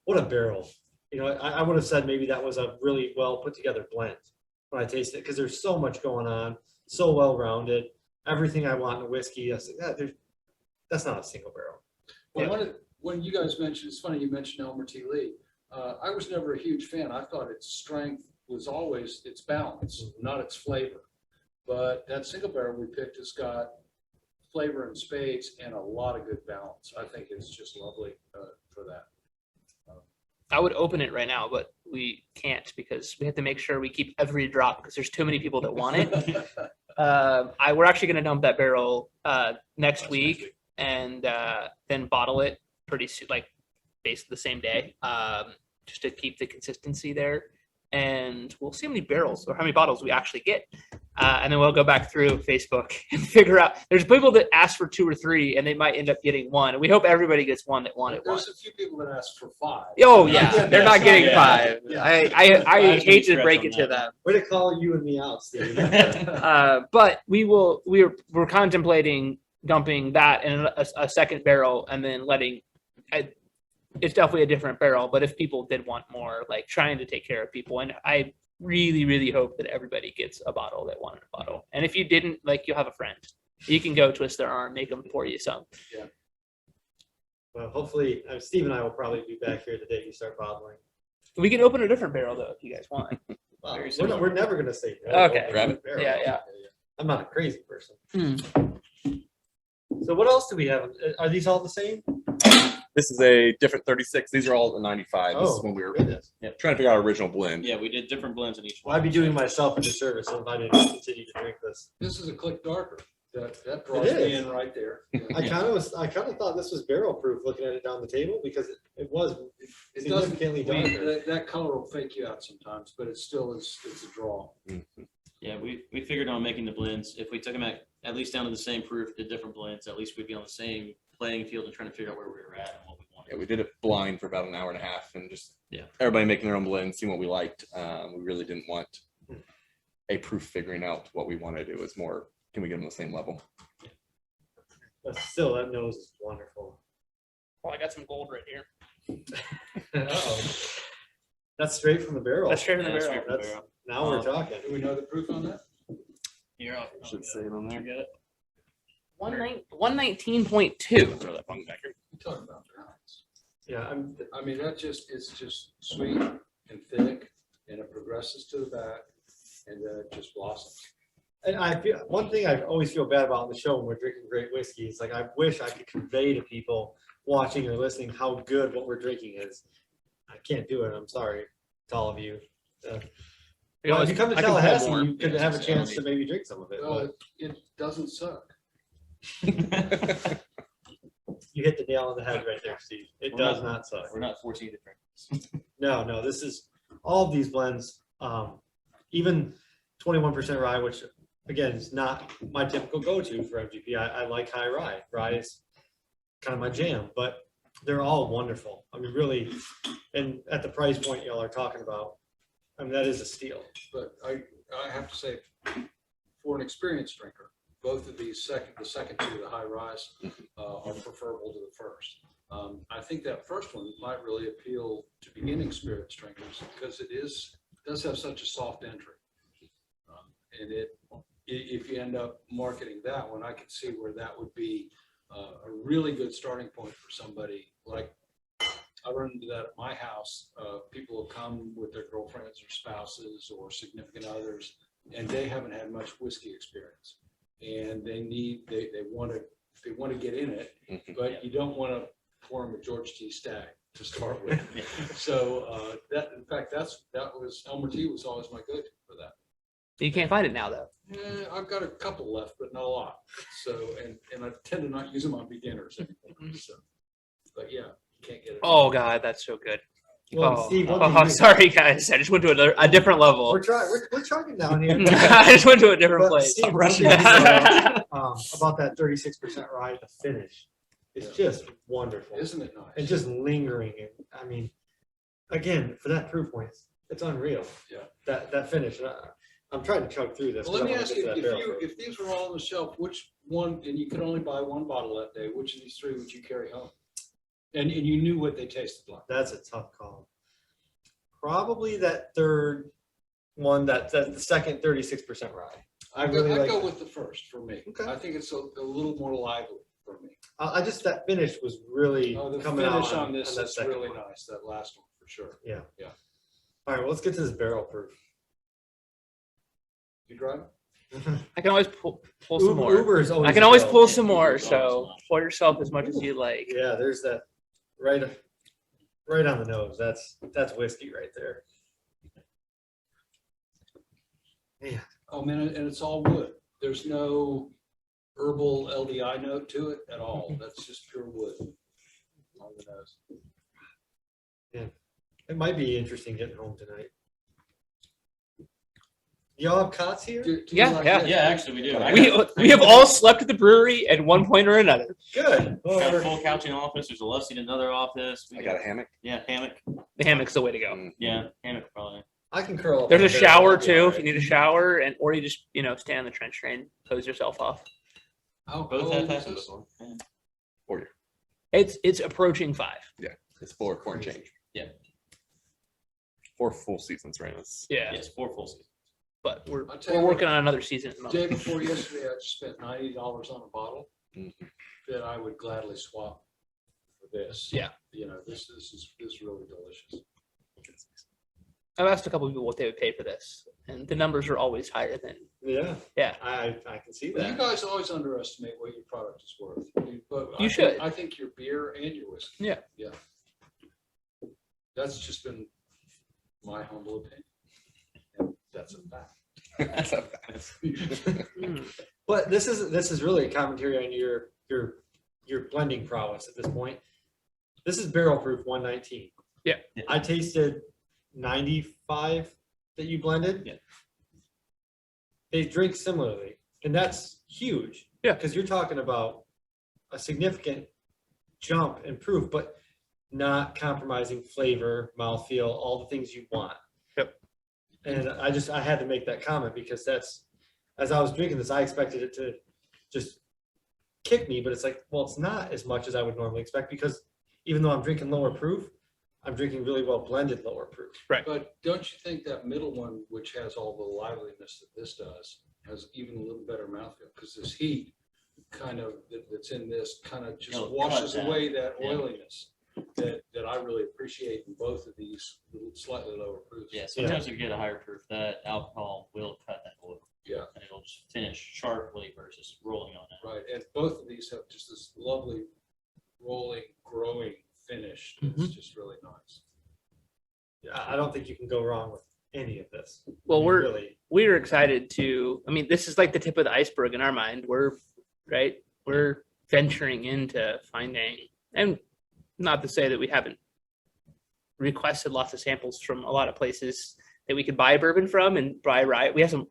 S1: what a barrel. I would have said maybe that was a really well put together blend when I tasted it because there's so much going on, so well rounded, everything I want in a whiskey. I said, that's not a single barrel.
S5: Well, when you guys mentioned, it's funny you mentioned Elmer T. Lee. I was never a huge fan. I thought its strength was always its balance, not its flavor. But that single barrel we picked has got flavor in spades and a lot of good balance. I think it's just lovely for that.
S4: I would open it right now, but we can't because we have to make sure we keep every drop because there's too many people that want it. We're actually going to dump that barrel next week and then bottle it pretty soon, like basically the same day, just to keep the consistency there. and we'll see how many barrels or how many bottles we actually get. And then we'll go back through Facebook and figure out. There's people that ask for 2 or 3, and they might end up getting 1. And we hope everybody gets one that wanted one.
S5: There's a few people that asked for 5.
S4: Oh yeah, they're not getting
S2: Yeah.
S4: 5.
S1: Yeah.
S4: I hate to
S2: Scratch
S4: break
S2: on
S4: it to
S2: that.
S4: them.
S1: Way to call you and me out, Steve.
S4: But we're contemplating dumping that in a second barrel and then letting. It's definitely a different barrel, but if people did want more, like trying to take care of people, and I really, really hope that everybody gets a bottle that wanted a bottle. And if you didn't, like, you'll have a friend. You can go twist their arm, make them pour you some.
S1: Well, hopefully, Steve and I will probably be back here the day you start bottling.
S4: We can open a different barrel though if you guys want.
S1: Well,
S2: Very
S1: we're,
S2: similar.
S1: we're never gonna say no.
S4: Okay.
S1: Open
S3: Grab it.
S1: barrel.
S4: Yeah.
S1: I'm not a crazy person.
S4: Hmm.
S1: So what else do we have? Are these all the same?
S3: This is a different 36. These are all the 95. This is when we were
S1: Goodness.
S3: trying to figure out our original blend.
S2: Yeah, we did different blends in each
S1: Well,
S2: one.
S1: I'd be doing myself a disservice if I didn't continue to drink this.
S5: This is a click darker. That draws me in right there.
S1: I kind of thought this was barrel proof looking at it down the table because it was
S5: It doesn't,
S1: significantly darker.
S5: that color will fake you out sometimes, but it still is, it's a draw.
S2: Yeah, we figured on making the blends. If we took them at least down to the same proof, did different blends, at least we'd be on the same playing field and trying to figure out where we were at and what we wanted.
S3: Yeah, we did it blind for about an hour and a half and just
S2: Yeah.
S3: everybody making their own blend, seeing what we liked. We really didn't want a proof figuring out what we wanted. It was more, can we get them on the same level?
S1: But still, that nose is wonderful.
S4: Well, I got some gold right here.
S1: Uh-oh. That's straight from the barrel.
S4: That's straight in the
S2: Yeah,
S4: barrel.
S2: straight from the
S1: That's-
S2: barrel.
S1: Now we're talking.
S5: Do we know the proof on that?
S2: Here, I'll
S3: Should say it on there.
S2: get it.
S4: 119.2.
S3: Throw that phone back here.
S5: We talked about drowns.
S1: Yeah,
S5: I mean, it's just sweet and thick and it progresses to the back and then it just blossoms.
S1: and I feel, one thing I always feel bad about on the show when we're drinking great whiskey is like, I wish I could convey to people watching or listening how good what we're drinking is. I can't do it. I'm sorry to all of you. Well, if you come to
S4: I can pull
S1: Tallahassee,
S4: more.
S1: you could
S2: Yeah,
S1: have a
S2: so
S1: chance
S2: I
S1: to
S2: mean-
S1: maybe drink some of it,
S5: Well,
S1: but
S5: it doesn't suck.
S1: you hit the nail on the head right there, Steve. It
S2: We're
S1: does
S2: not-
S1: not suck.
S2: We're not forcing you to drink.
S1: No, this is all of these blends, even 21% rye, which again is not my typical go-to for MGP. I like high rye. Rye is kind of my jam, but they're all wonderful. I mean, really, and at the price point y'all are talking about, I mean, that is a steal.
S5: But I have to say, for an experienced drinker, both of these the second two, the high rise, are preferable to the first. I think that first one might really appeal to beginning spirits drinkers because it does have such a soft entry. And if you end up marketing that one, I could see where that would be a really good starting point for somebody. Like I run into that at my house. People will come with their girlfriends or spouses or significant others, and they haven't had much whiskey experience. And they want to get in it, but you don't want to pour them a George T. Stagg to start with. So in fact, that was Elmer T. was always my go-to for that.
S4: You can't find it now though.
S5: I've got a couple left, but not a lot. So and I tend to not use them on beginners anymore. So, but yeah, you can't get it.
S4: Oh god, that's so good.
S1: Well,
S4: Oh,
S1: Steve, one thing
S4: oh
S1: you-
S4: sorry guys, I just went to a different level.
S1: We're talking down here.
S4: I just went to a different
S1: But
S4: place.
S1: Steve,
S3: rushing.
S1: one thing about that 36% rye, the finish, it's just wonderful.
S5: Isn't it nice?
S1: And just lingering. And I mean, again, for that proof point, it's unreal.
S5: Yeah.
S1: That finish. I'm trying to chug through this.
S5: Well, let me
S1: 'cause I
S5: ask
S1: wanna
S5: you,
S1: get to that barrel.
S5: if these were all on the shelf, which one, and you could only buy one bottle that day, which of these three would you carry home? And you knew what they tasted like.
S1: That's a tough call. Probably that third one, that's the second 36% rye. I really
S5: I'd
S1: like
S5: go
S1: that.
S5: with the first for me.
S1: Okay.
S5: I think it's a little more lively for me.
S1: I just, that finish was really
S5: Oh, the
S1: coming out
S5: finish on this
S1: that
S5: is
S1: second
S5: really
S1: one.
S5: nice, that last one for sure.
S1: Yeah.
S5: Yeah.
S1: All right, well, let's get to this barrel proof.
S5: You drive?
S4: I can always pull some more.
S1: Uber is always.
S4: I can always
S1: available.
S4: pull some more, so pour yourself as much as you like.
S1: Yeah, there's that right on the nose. That's whiskey right there. Yeah.
S5: Oh, man, and it's all wood. There's no herbal LDI note to it at all. That's just pure wood on the nose.
S1: It might be interesting getting home tonight. Y'all have cots here?
S5: Do you
S4: Yeah,
S5: like
S4: yeah.
S5: that?
S2: Yeah, actually, we do. I
S4: We have all slept at the brewery at one point or another.
S1: Good. Well,
S2: got a
S1: we're-
S2: full couch in office. There's a love seat in another office. We
S3: I got a hammock.
S2: Yeah, hammock.
S4: The hammock's the way to go.
S3: Mm,
S2: Yeah, hammock probably.
S1: I can curl up.
S4: There's
S1: on
S4: a
S1: the bed.
S4: shower
S1: I'll be
S4: too
S1: all
S4: if you need a shower, and or you just stand in the trench drain, hose yourself off.
S5: How
S2: Both
S5: old
S2: have
S5: is
S2: happened
S5: this?
S2: before. Yeah.
S3: 4 year.
S4: It's approaching 5.
S3: It's 4 and change.
S2: Yeah.
S3: 4 full seasons, right? That's
S4: Yeah,
S2: Yes, 4 full seasons.
S4: but we're
S5: I'll tell you
S4: we're
S5: what,
S4: working on another season at the
S5: Day
S4: moment.
S5: before yesterday, I just spent $90 on a bottle
S3: Mhm.
S5: that I would gladly swap for this.
S4: Yeah.
S5: This is really delicious.
S4: I've asked a couple people what they would pay for this, and the numbers are always higher than.
S1: Yeah,
S4: Yeah,
S1: I can see
S5: Well, you
S1: that.
S5: guys always underestimate what your product is worth. But
S4: You should.
S5: I think your beer and your whiskey.
S4: Yeah.
S5: Yeah. That's just been my humble opinion. And that's a fact.
S3: that's a fact.
S4: Mm.
S1: But this is really a commentary on your blending prowess at this point. This is barrel proof 119.
S4: Yeah.
S1: I tasted 95 that you blended.
S2: Yeah.
S1: They drink similarly, and that's huge.
S4: Yeah.
S1: Because you're talking about a significant jump in proof, but not compromising flavor, mouthfeel, all the things you want.
S4: Yep.
S1: And I had to make that comment because as I was drinking this, I expected it to just kick me, but it's like, well, it's not as much as I would normally expect because even though I'm drinking lower proof, I'm drinking really well blended lower proof.
S5: But don't you think that middle one, which has all the liveliness that this does, has even a little better mouthfeel? Because this heat kind of that's in this kind of just
S2: It'll cut
S5: washes
S2: that.
S5: away that
S2: Yeah.
S5: oiliness that I really appreciate in both of these slightly lower proofs.
S2: Yeah, sometimes if you get a higher proof, that alcohol will cut that oil.
S5: Yeah.
S2: And it'll just finish sharply versus rolling on it.
S5: Right, and both of these have just this lovely rolling, growing finish. It's
S4: Mhm.
S5: just really nice.
S1: I don't think you can go wrong with any of this.
S4: Well,
S1: I mean,
S4: we're
S1: really,
S4: we're excited to. I mean, this is like the tip of the iceberg in our mind. We're venturing into finding, and not to say that we haven't requested lots of samples from a lot of places that we could buy bourbon from and buy rye. We have some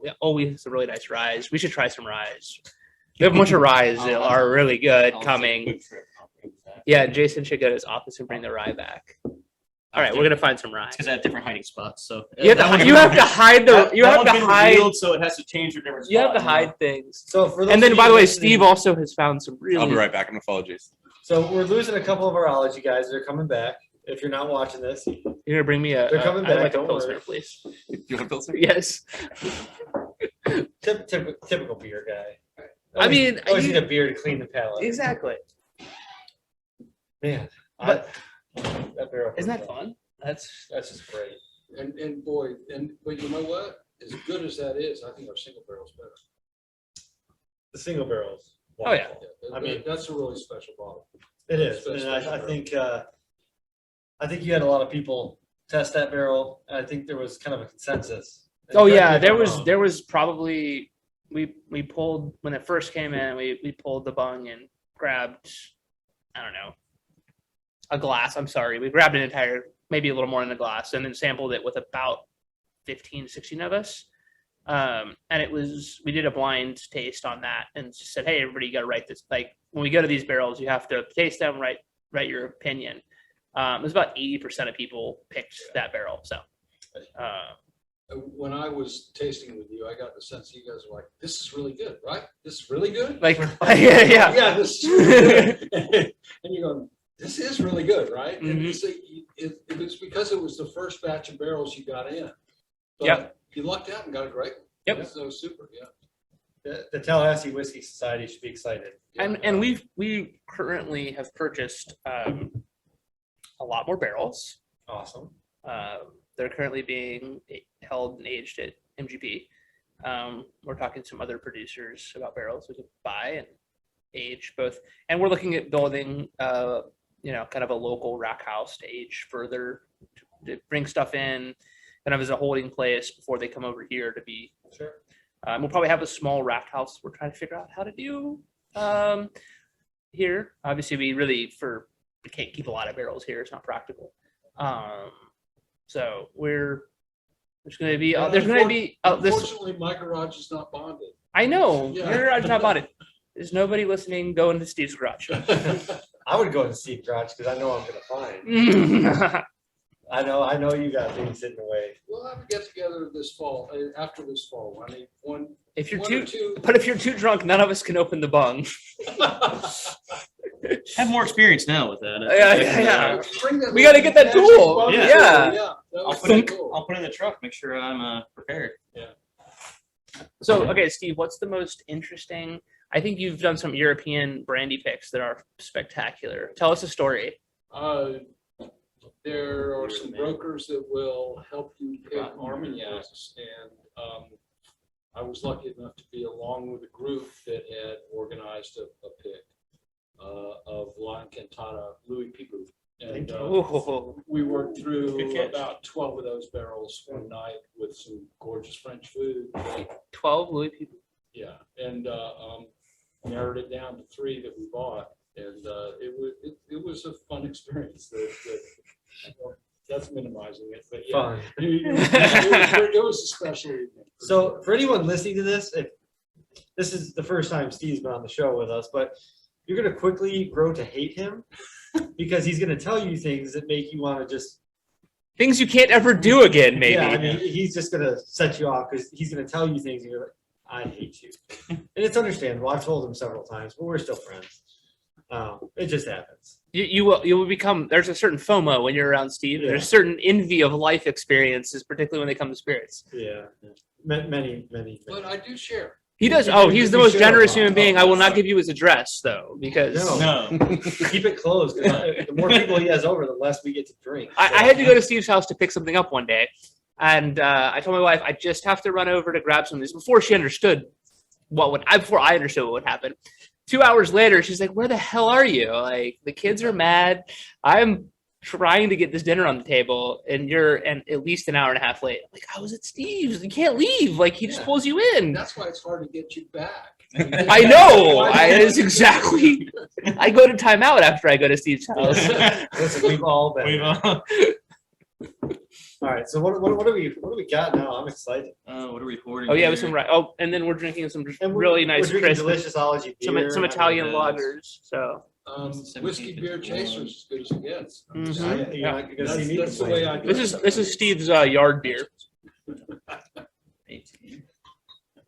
S4: really nice ryes. We should try some ryes. We have a bunch of ryes that are really good
S2: I'll take a
S4: coming.
S2: quick trip. I'll bring that.
S4: Yeah, Jason should go to his office and bring the rye back. All right, we're gonna find some rye.
S2: It's because I have different hiding spots, so.
S4: You have to hide the. You have to hide.
S2: So it has to change your different.
S4: You have to
S2: spot, you know?
S4: hide things.
S1: so for those
S4: And then,
S1: of
S4: by
S1: you
S4: the way,
S1: listening-
S4: Steve also has found some really.
S3: I'll be right back. I'm gonna follow Jason.
S1: So we're losing a couple of our ology guys. They're coming back. If you're not watching this,
S4: You're gonna bring me a.
S1: They're coming
S4: I'd
S1: back,
S4: like a
S1: don't
S4: Pilsner,
S1: worry.
S4: please.
S3: You want a Pilsner?
S4: Yes.
S1: typical beer guy.
S4: I mean,
S1: always
S4: you-
S1: need a beer to clean the palate.
S4: Exactly.
S1: Man,
S4: But-
S1: that barrel
S4: Isn't that
S1: proof,
S4: fun?
S1: That's just great.
S5: And boy, but you know what? As good as that is, I think our single barrel's better.
S1: The single barrels.
S4: Oh, yeah.
S5: Yeah,
S1: I mean-
S5: that's a really special bottle.
S1: It is,
S5: Special
S1: and I
S5: barrel.
S1: think you had a lot of people test that barrel. And I think there was kind of a consensus. And
S4: Oh
S1: correct me
S4: yeah,
S1: if
S4: there
S1: I'm
S4: was
S1: wrong.
S4: there was probably we pulled when it first came in. We pulled the bung and grabbed, I don't know, a glass. I'm sorry, we grabbed an entire, maybe a little more than a glass, and then sampled it with about 15, 16 of us. And we did a blind taste on that and just said, hey, everybody, you got to write this. Like when we go to these barrels, you have to taste them, write your opinion. It was about 80% of people picked that barrel. So,
S5: When I was tasting with you, I got the sense you guys were like, this is really good, right? This is really good?
S4: like, yeah.
S5: Yeah, this is really good. And you're going, this is really good, right? And
S4: Mhm.
S5: so it was because it was the first batch of barrels you got in. But
S4: Yep.
S5: You lucked out and got a great one.
S4: Yep.
S5: Yeah, so super, yeah.
S1: The Tallahassee Whiskey Society should be excited.
S5: Yeah.
S4: And we currently have purchased a lot more barrels.
S1: Awesome.
S4: They're currently being held and aged at MGP. We're talking to some other producers about barrels we could buy and age both. And we're looking at building, kind of a local rack house to age further, to bring stuff in, kind of as a holding place before they come over here to be.
S1: Sure.
S4: We'll probably have a small rack house we're trying to figure out how to do here. Obviously, we can't keep a lot of barrels here. It's not practical. So we're There's going to be this.
S5: Unfortunately, my garage is not bonded.
S4: I know
S5: Yeah.
S4: your garage is not bonded. There's nobody listening going to Steve's garage.
S1: I would go to Steve Garage because I know I'm gonna find. I know you got things hidden away.
S5: We'll have a get together this fall, after this fall. I mean,
S4: If you're
S5: one or
S4: too,
S5: two.
S4: but if you're too drunk, none of us can open the bung.
S2: Have more experience now with that.
S4: Yeah.
S5: Bring that
S4: We gotta get that
S5: magic
S4: tool.
S5: bundle.
S4: Yeah.
S5: that
S2: I'll
S5: was
S2: put
S5: pretty
S2: it.
S5: cool.
S2: I'll put it in the truck. Make sure I'm prepared.
S4: So, okay, Steve, what's the most interesting? I think you've done some European brandy picks that are spectacular. Tell us a story.
S5: There are some brokers that will help you pick Armagnacs, and I was lucky enough to be along with a group that had organized a pick of La Encantada Louis Pigou. And
S4: Ooh.
S5: we worked
S2: Good
S5: through
S2: catch.
S5: about 12 of those barrels one night with some gorgeous French food.
S4: 12 Louis people.
S5: Yeah, and narrowed it down to 3 that we bought, and it was a fun experience. That's minimizing it, but yeah,
S1: Fun.
S5: it was a special evening.
S1: So for anyone listening to this, if this is the first time Steve's been on the show with us, but you're gonna quickly grow to hate him because he's gonna tell you things that make you want to just
S4: Things you can't ever do again, maybe.
S1: Yeah, I mean, he's just gonna set you off because he's gonna tell you things and you're like, I hate you. And it's understandable. I've told him several times, but we're still friends. It just happens.
S4: You will become, there's a certain FOMO when you're around Steve.
S1: Yeah.
S4: There's a certain envy of life experiences, particularly when they come to spirits.
S1: Yeah. Many.
S5: But I do share.
S4: He does.
S1: You-
S4: Oh,
S1: you-
S4: he's the
S1: you
S4: most
S1: should.
S4: generous human
S1: Oh,
S4: being. I will not
S1: that's-
S4: give you his address, though, because
S1: No.
S2: No.
S1: Keep it closed. 'Cause the more people he has over, the less we get to drink.
S4: I had to go to Steve's house to pick something up one day. And I told my wife, I just have to run over to grab some of this before she understood before I understood what would happen. 2 hours later, she's like, where the hell are you? Like, the kids are mad. I'm trying to get this dinner on the table, and you're at least an hour and a half late. I'm like, I was at Steve's. You can't leave. Like, he just pulls you in.
S5: That's why it's hard to get you back.
S4: I know. It's exactly. I go to timeout after I go to Steve's house.
S1: Listen, we've all been.
S2: We've
S1: All right. So what do we got now? I'm excited.
S2: what are we pouring?
S4: Oh yeah, with
S2: here?
S4: some oh, and then we're drinking some
S1: And
S4: really nice,
S1: we're drinking
S4: crisp,
S1: delicious Ology
S4: some
S1: beer.
S4: Italian
S2: it is.
S4: lagers. So
S5: Whiskey beer chasers as good as it gets.
S4: Mhm.
S1: You're not gonna see
S5: That's,
S1: me
S5: that's the
S1: complain.
S5: way I do
S4: this is Steve's yard beer.
S2: 18.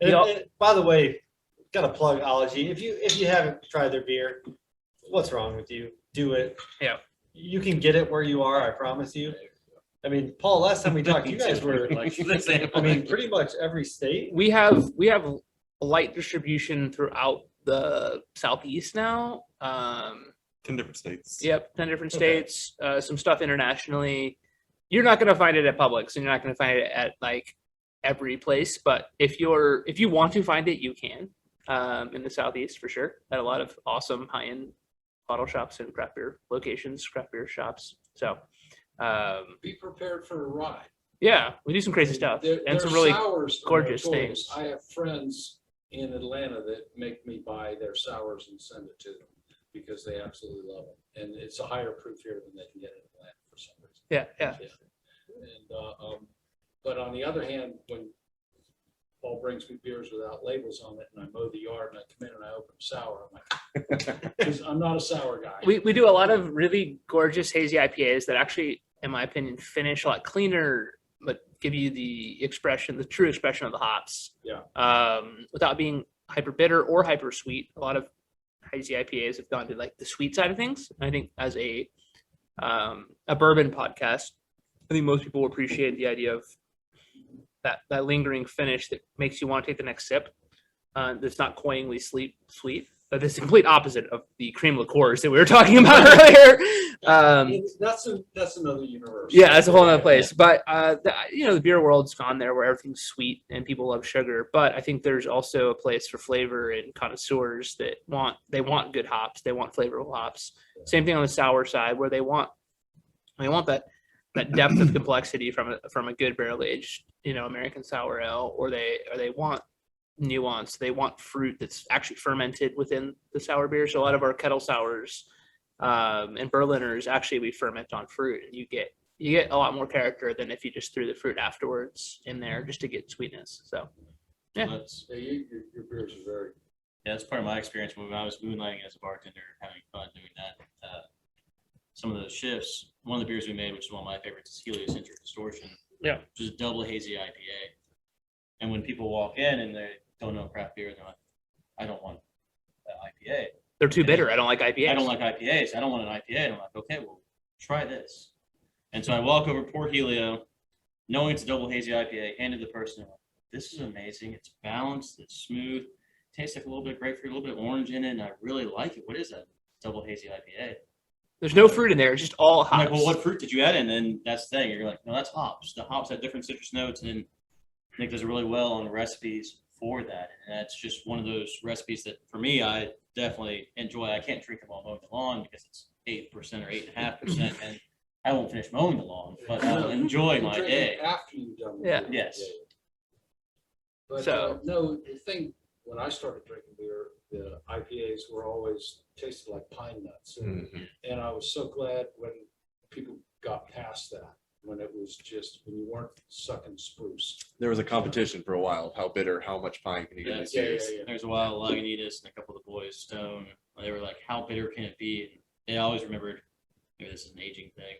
S1: And by the way, gotta plug Ology. If you haven't tried their beer, what's wrong with you? Do it.
S4: Yeah.
S1: You can get it where you are. I promise you. I mean, Paul, last time we talked, you guys were, I mean, pretty much every state.
S4: We have light distribution throughout the southeast now.
S3: 10 different states.
S4: Yep, 10 different
S1: Okay.
S4: states. Some stuff internationally. You're not gonna find it at Publix, and you're not gonna find it at like every place. But if you want to find it, you can. In the southeast for sure. At a lot of awesome high-end bottle shops and craft beer locations, craft beer shops. So.
S5: Be prepared for a ride.
S4: Yeah, we do some crazy stuff
S5: Their
S4: and some
S5: their
S4: really
S5: sours are
S4: gorgeous
S5: notorious.
S4: things.
S5: I have friends in Atlanta that make me buy their sours and send it to them because they absolutely love it. And it's a higher proof here than they can get in Atlanta for some reason.
S4: Yeah.
S5: And but on the other hand, when Paul brings me beers without labels on it and I mow the yard and I come in and I open a sour, I'm like, 'cause I'm not a sour guy.
S4: We do a lot of really gorgeous hazy IPAs that actually, in my opinion, finish a lot cleaner, but give you the true expression of the hops.
S5: Yeah.
S4: Without being hyper bitter or hyper sweet. A lot of hazy IPAs have gone to like the sweet side of things. I think as a bourbon podcast, I think most people will appreciate the idea of that lingering finish that makes you want to take the next sip. That's not cloyingly sweet, but it's the complete opposite of the cream liqueurs that we were talking about earlier.
S5: That's another universe.
S4: Yeah, that's a whole other place. But the beer world's gone there where everything's sweet and people love sugar. But I think there's also a place for flavor and connoisseurs that want good hops. They want flavorful hops. Same thing on the sour side where they want that depth of complexity from a good barrel aged American sour ale, or they want nuance. They want fruit that's actually fermented within the sour beer. So a lot of our kettle sours and Berliners actually we ferment on fruit, and you you get a lot more character than if you just threw the fruit afterwards in there just to get sweetness. So Yeah.
S2: That's,
S5: Yeah, your beers are very,
S2: yeah, that's part of my experience when I was moonlighting as a bartender, having fun doing that. Some of those shifts, one of the beers we made, which is one of my favorites, is Heliocentric Distortion.
S4: Yeah.
S2: Which is a double hazy IPA. And when people walk in and they don't know craft beer, they're like, I don't want an IPA.
S4: they're too bitter. I don't like IPAs.
S2: I don't like IPAs. I don't want an IPA. And I'm like, okay, well, try this. And so I walk over, pour Helio, knowing it's a double hazy IPA, hand it to the person. I'm like, this is amazing. It's balanced. It's smooth. Tastes like a little bit of grapefruit, a little bit of orange in it, and I really like it. What is that? Double hazy IPA.
S4: There's no fruit in there. It's just all
S2: I'm
S4: hops.
S2: like, well, what fruit did you add in? And that's the thing. You're like, no, that's hops. The hops have different citrus notes, and Nick does really well on recipes for that. And that's just one of those recipes that, for me, I definitely enjoy. I can't drink them while mowing the lawn because it's 8% or 8.5%, and I won't finish mowing the lawn, but I'll enjoy
S5: you
S2: my
S5: drink
S2: day.
S5: it after you've done. the
S4: Yeah.
S5: beer.
S2: Yes.
S5: But
S4: So-
S5: no, the thing, when I started drinking beer, the IPAs were always tasted like pine nuts.
S3: Mhm.
S5: And I was so glad when people got past that, when it was just, when you weren't sucking spruce.
S3: There was a competition for a while of how bitter, how much pine can you get in these
S5: Yeah,
S3: beers.
S5: yeah, yeah.
S2: There's a while Lagunitas and a couple of the boys, Stone, they were like, how bitter can it be? And they always remembered, maybe this is an aging thing,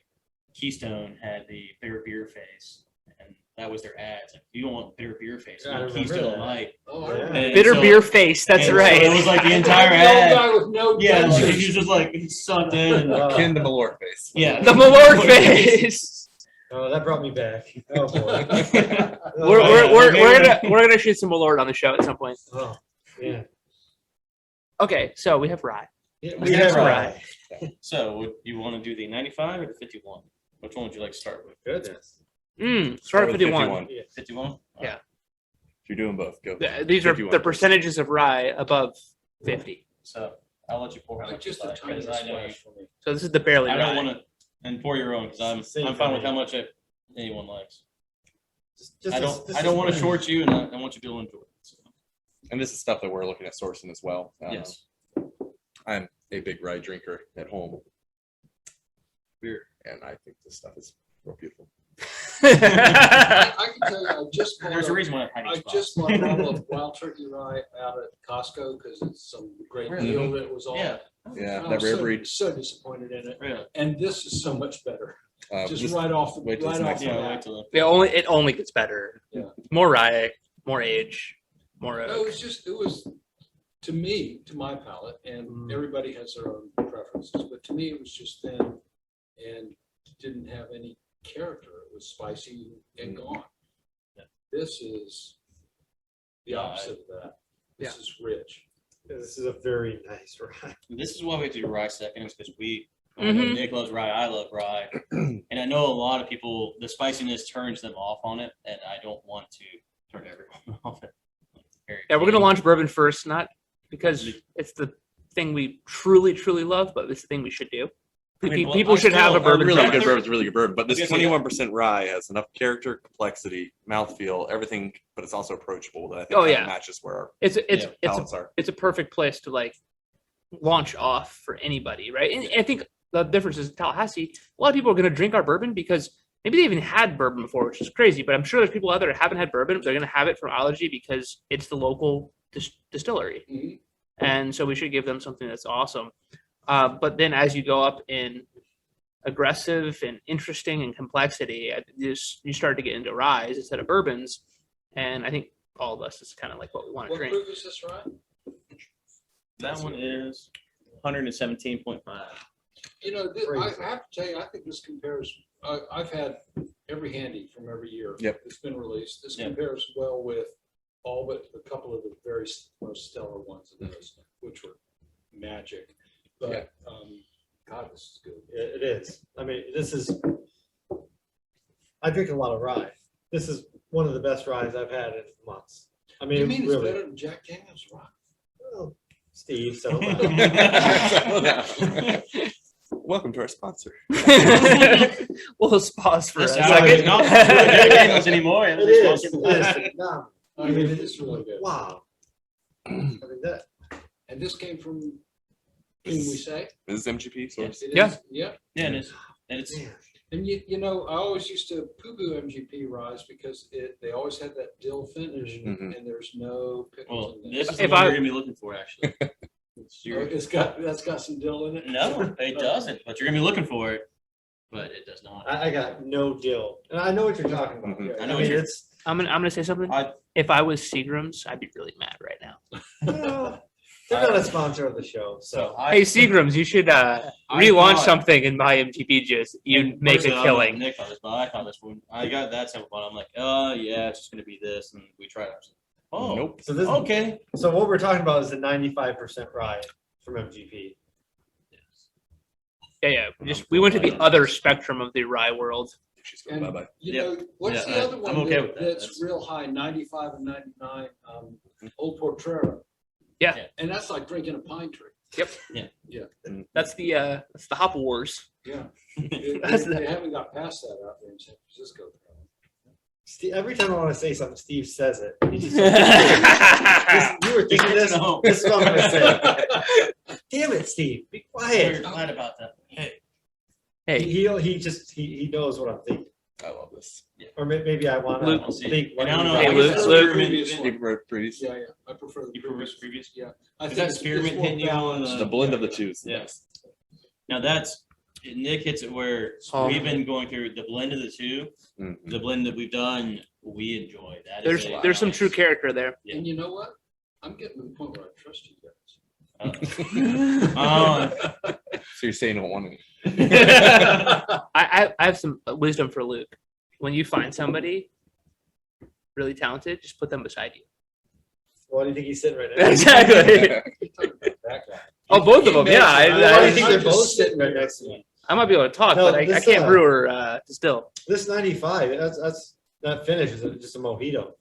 S2: Keystone had the bitter beer face, and that was their ads. Like, you don't want bitter beer face, you
S1: Yeah, I
S2: want
S1: remember
S2: Keystone
S1: that.
S2: Light.
S5: Oh,
S1: Yeah.
S5: I remember.
S2: And
S4: Bitter
S2: so-
S4: beer face. That's
S2: and so
S4: right.
S2: it was like the entire
S5: The old
S2: ad.
S5: guy with no
S2: Yeah, like
S5: dentures.
S2: he was just like, he sucked in. And,
S1: Oh.
S3: Akin to Malort face.
S2: yeah.
S4: The Malort face.
S1: Oh, that brought me back. Oh, boy.
S4: We're gonna shoot some Malort on the show at some point.
S1: Oh, yeah.
S4: Okay, so we have rye.
S1: Yeah,
S2: We
S1: we
S2: have
S1: have
S4: rye.
S2: So would you want to do the 95 or the 51? Which one would you like to start with?
S1: Goodness.
S4: Start
S3: with
S4: at 51.
S2: 51?
S4: Yeah.
S3: If you're doing both, go.
S4: These are
S3: 51.
S4: the percentages of rye above 50.
S2: So I'll let you pour how
S5: Like
S2: much you
S5: just a
S2: like,
S5: tiny
S2: 'cause I know you,
S5: splash for me.
S4: So this is the barely
S2: I
S4: rye.
S2: don't want to, and pour your own, because
S1: Same
S2: I'm fine with
S1: for
S2: how
S1: me.
S2: much anyone likes.
S1: Just
S2: I don't want to short you, and I want you to enjoy it. So,
S3: And this is stuff that we're looking at sourcing as well.
S2: yes.
S3: I'm a big rye drinker at home,
S2: Beer.
S3: and I think this stuff is real beautiful.
S5: I can tell you, I just bought
S2: There's a
S5: a-
S2: reason why I'm
S5: I
S2: hiding
S5: just bought a bottle of wild turkey rye out at Costco because it's some great
S2: Really?
S5: deal that was on.
S2: Yeah,
S3: Yeah,
S5: And I
S3: that
S5: was
S3: rare
S5: so-
S3: breed.
S5: So disappointed in it.
S2: really.
S5: And this is so much better. Just
S3: This-
S5: right off,
S3: wait till
S5: right
S3: this
S5: off
S3: next
S5: the
S2: Yeah,
S5: bat.
S2: wait till
S4: it only gets better.
S5: Yeah.
S4: More rye, more age, more
S5: No, it
S4: oak.
S5: was just, it was, to me, to my palate, and
S1: Mm.
S5: everybody has their own preferences, but to me, it was just thin and didn't have any character. It was spicy and gone.
S2: Yeah.
S5: This is the
S2: Yeah,
S5: opposite of that. This is rich.
S1: This is a very nice rye.
S2: This is why we do rye seconds, because
S4: Mhm.
S2: Nick loves rye, I love rye. And I know a lot of people, the spiciness turns them off on it, and I don't want to turn everyone off it.
S4: Yeah, we're gonna launch bourbon first, not because it's the thing we truly, truly love, but it's the thing we should do.
S2: I mean, well,
S4: People
S2: I
S4: should have a
S2: still-
S4: bourbon.
S3: really
S2: Yeah,
S3: good
S4: summer.
S3: bourbon is really good bourbon, but this
S2: I was gonna say
S3: 21% rye has enough character, complexity, mouthfeel, everything, but it's also approachable that I think
S4: Oh,
S3: kinda
S4: yeah.
S3: matches where our
S4: It's
S2: Yeah,
S3: palates are.
S4: it's a perfect place to like launch off for anybody, right? And I think the difference is Tallahassee. A lot of people are going to drink our bourbon because maybe they even had bourbon before, which is crazy. But I'm sure there's people out there that haven't had bourbon. They're going to have it from Ology because it's the local distillery,
S5: Mhm.
S4: and so we should give them something that's awesome. But then as you go up in aggressive and interesting and complexity, you start to get into ryes instead of bourbons, and I think all of us is kind of like what we want to
S5: What
S4: drink.
S5: proof is this, Ryan?
S2: That one is 117.5.
S5: You know,
S1: Crazy.
S5: I have to tell you, I think this compares, I've had every handy from every year.
S3: Yep.
S5: It's been released. This
S2: Yeah.
S5: compares well with all but a couple of the very most stellar ones of those, which were magic. But, God, this is good.
S1: It is. I mean, I drink a lot of rye. This is one of the best ryes I've had in months. I mean,
S5: You mean it's
S1: really.
S5: better than Jack Daniel's Rock?
S1: Well, Steve, settle down.
S3: Welcome to our sponsor.
S4: We'll just pause for a
S2: This hour is
S4: second.
S2: not Jack Daniels anymore.
S1: It is. It is. No,
S5: I mean, it is really good.
S1: wow. I mean, that,
S5: And this came from, can we say?
S3: Is this MGP source?
S5: It
S4: Yeah.
S5: is- Yeah.
S2: Yeah, and it's
S1: man.
S5: And you know, I always used to poo-poo MGP ryes because they always had that dill finish
S3: Mhm.
S5: and there's no pickles
S2: Well,
S5: in there.
S2: this is the
S4: If
S2: one
S4: I-
S2: you're gonna be looking for, actually. It's
S5: Oh,
S2: your-
S5: that's got some dill in it?
S2: No, it doesn't, but you're gonna be looking for it, but it does not.
S1: I got no dill, and I know what you're talking about.
S3: Mhm.
S2: I know
S1: I
S2: what
S1: mean,
S2: you're-
S1: it's,
S4: I'm gonna say something. If I was Seagram's, I'd be really mad right now.
S1: well, they're not a sponsor of the show, so.
S4: Hey Seagram's, you should relaunch
S2: thought-
S4: something and buy MTP juice. You'd make a
S2: Personally, I'm like
S4: killing.
S2: Nick on this, but I thought this one. I got that simple one. I'm like, yeah, it's just gonna be this, and we tried it. Oh,
S3: Nope.
S1: So this,
S2: okay.
S1: so what we're talking about is the 95% rye from MGP.
S4: Yeah. We went to the other spectrum of the rye world.
S3: She's going
S5: And,
S3: bye-bye.
S5: you
S2: Yep.
S5: know, what's
S2: Yeah,
S5: the other
S2: I'm
S5: one
S2: okay with that.
S5: that's
S2: That's-
S5: real high, 95 and 99, Old Portrero?
S4: Yeah.
S2: Yeah.
S5: And that's like drinking a pine tree.
S4: That's the Hop Wars.
S5: Yeah. They
S4: That's
S5: they haven't got past that out there in San Francisco.
S1: Steve, every time I want to say something, Steve says it. He just-
S4: Hey,
S1: You were thinking this,
S2: No.
S1: this is what I'm gonna say. Damn it, Steve, be
S2: We're
S1: quiet.
S2: glad about that. Hey,
S1: He knows what I'm thinking,
S3: I love this.
S1: or maybe I want
S4: Luke.
S1: to
S2: I'll see.
S1: think.
S2: And I don't know.
S1: like-
S4: Hey,
S2: I
S4: Luke,
S2: guess that's
S4: Luke.
S2: the spearmint.
S3: Keep it pretty.
S5: Yeah, I prefer the
S2: You prefer the previous?
S5: Yeah. I
S2: Is
S5: think
S2: that
S5: it's
S2: spearmint
S5: more
S2: hitting you on
S5: balanced.
S3: The blend of the two. is
S2: Yeah.
S3: nice.
S2: Now that's Nick hits it where
S4: Oh.
S2: we've been going through the blend of the two.
S3: Mhm.
S2: The blend that we've done, we enjoy. That is
S4: there's some
S2: nice-
S4: true character there.
S2: Yeah.
S5: And you know what? I'm getting to the point where I trust you guys.
S3: So you're saying you don't want to.
S4: I have some wisdom for Luke. When you find somebody really talented, just put them beside you.
S1: Why do you think he's sitting right now?
S4: Exactly.
S1: That guy.
S4: Oh, both of them. Yeah,
S1: Why do you
S4: I
S1: think they're both sitting right next to me?
S4: might be able to talk,
S1: No,
S4: but I
S1: this,
S4: can't brew or distill.
S1: This 95, that finish is just a mojito.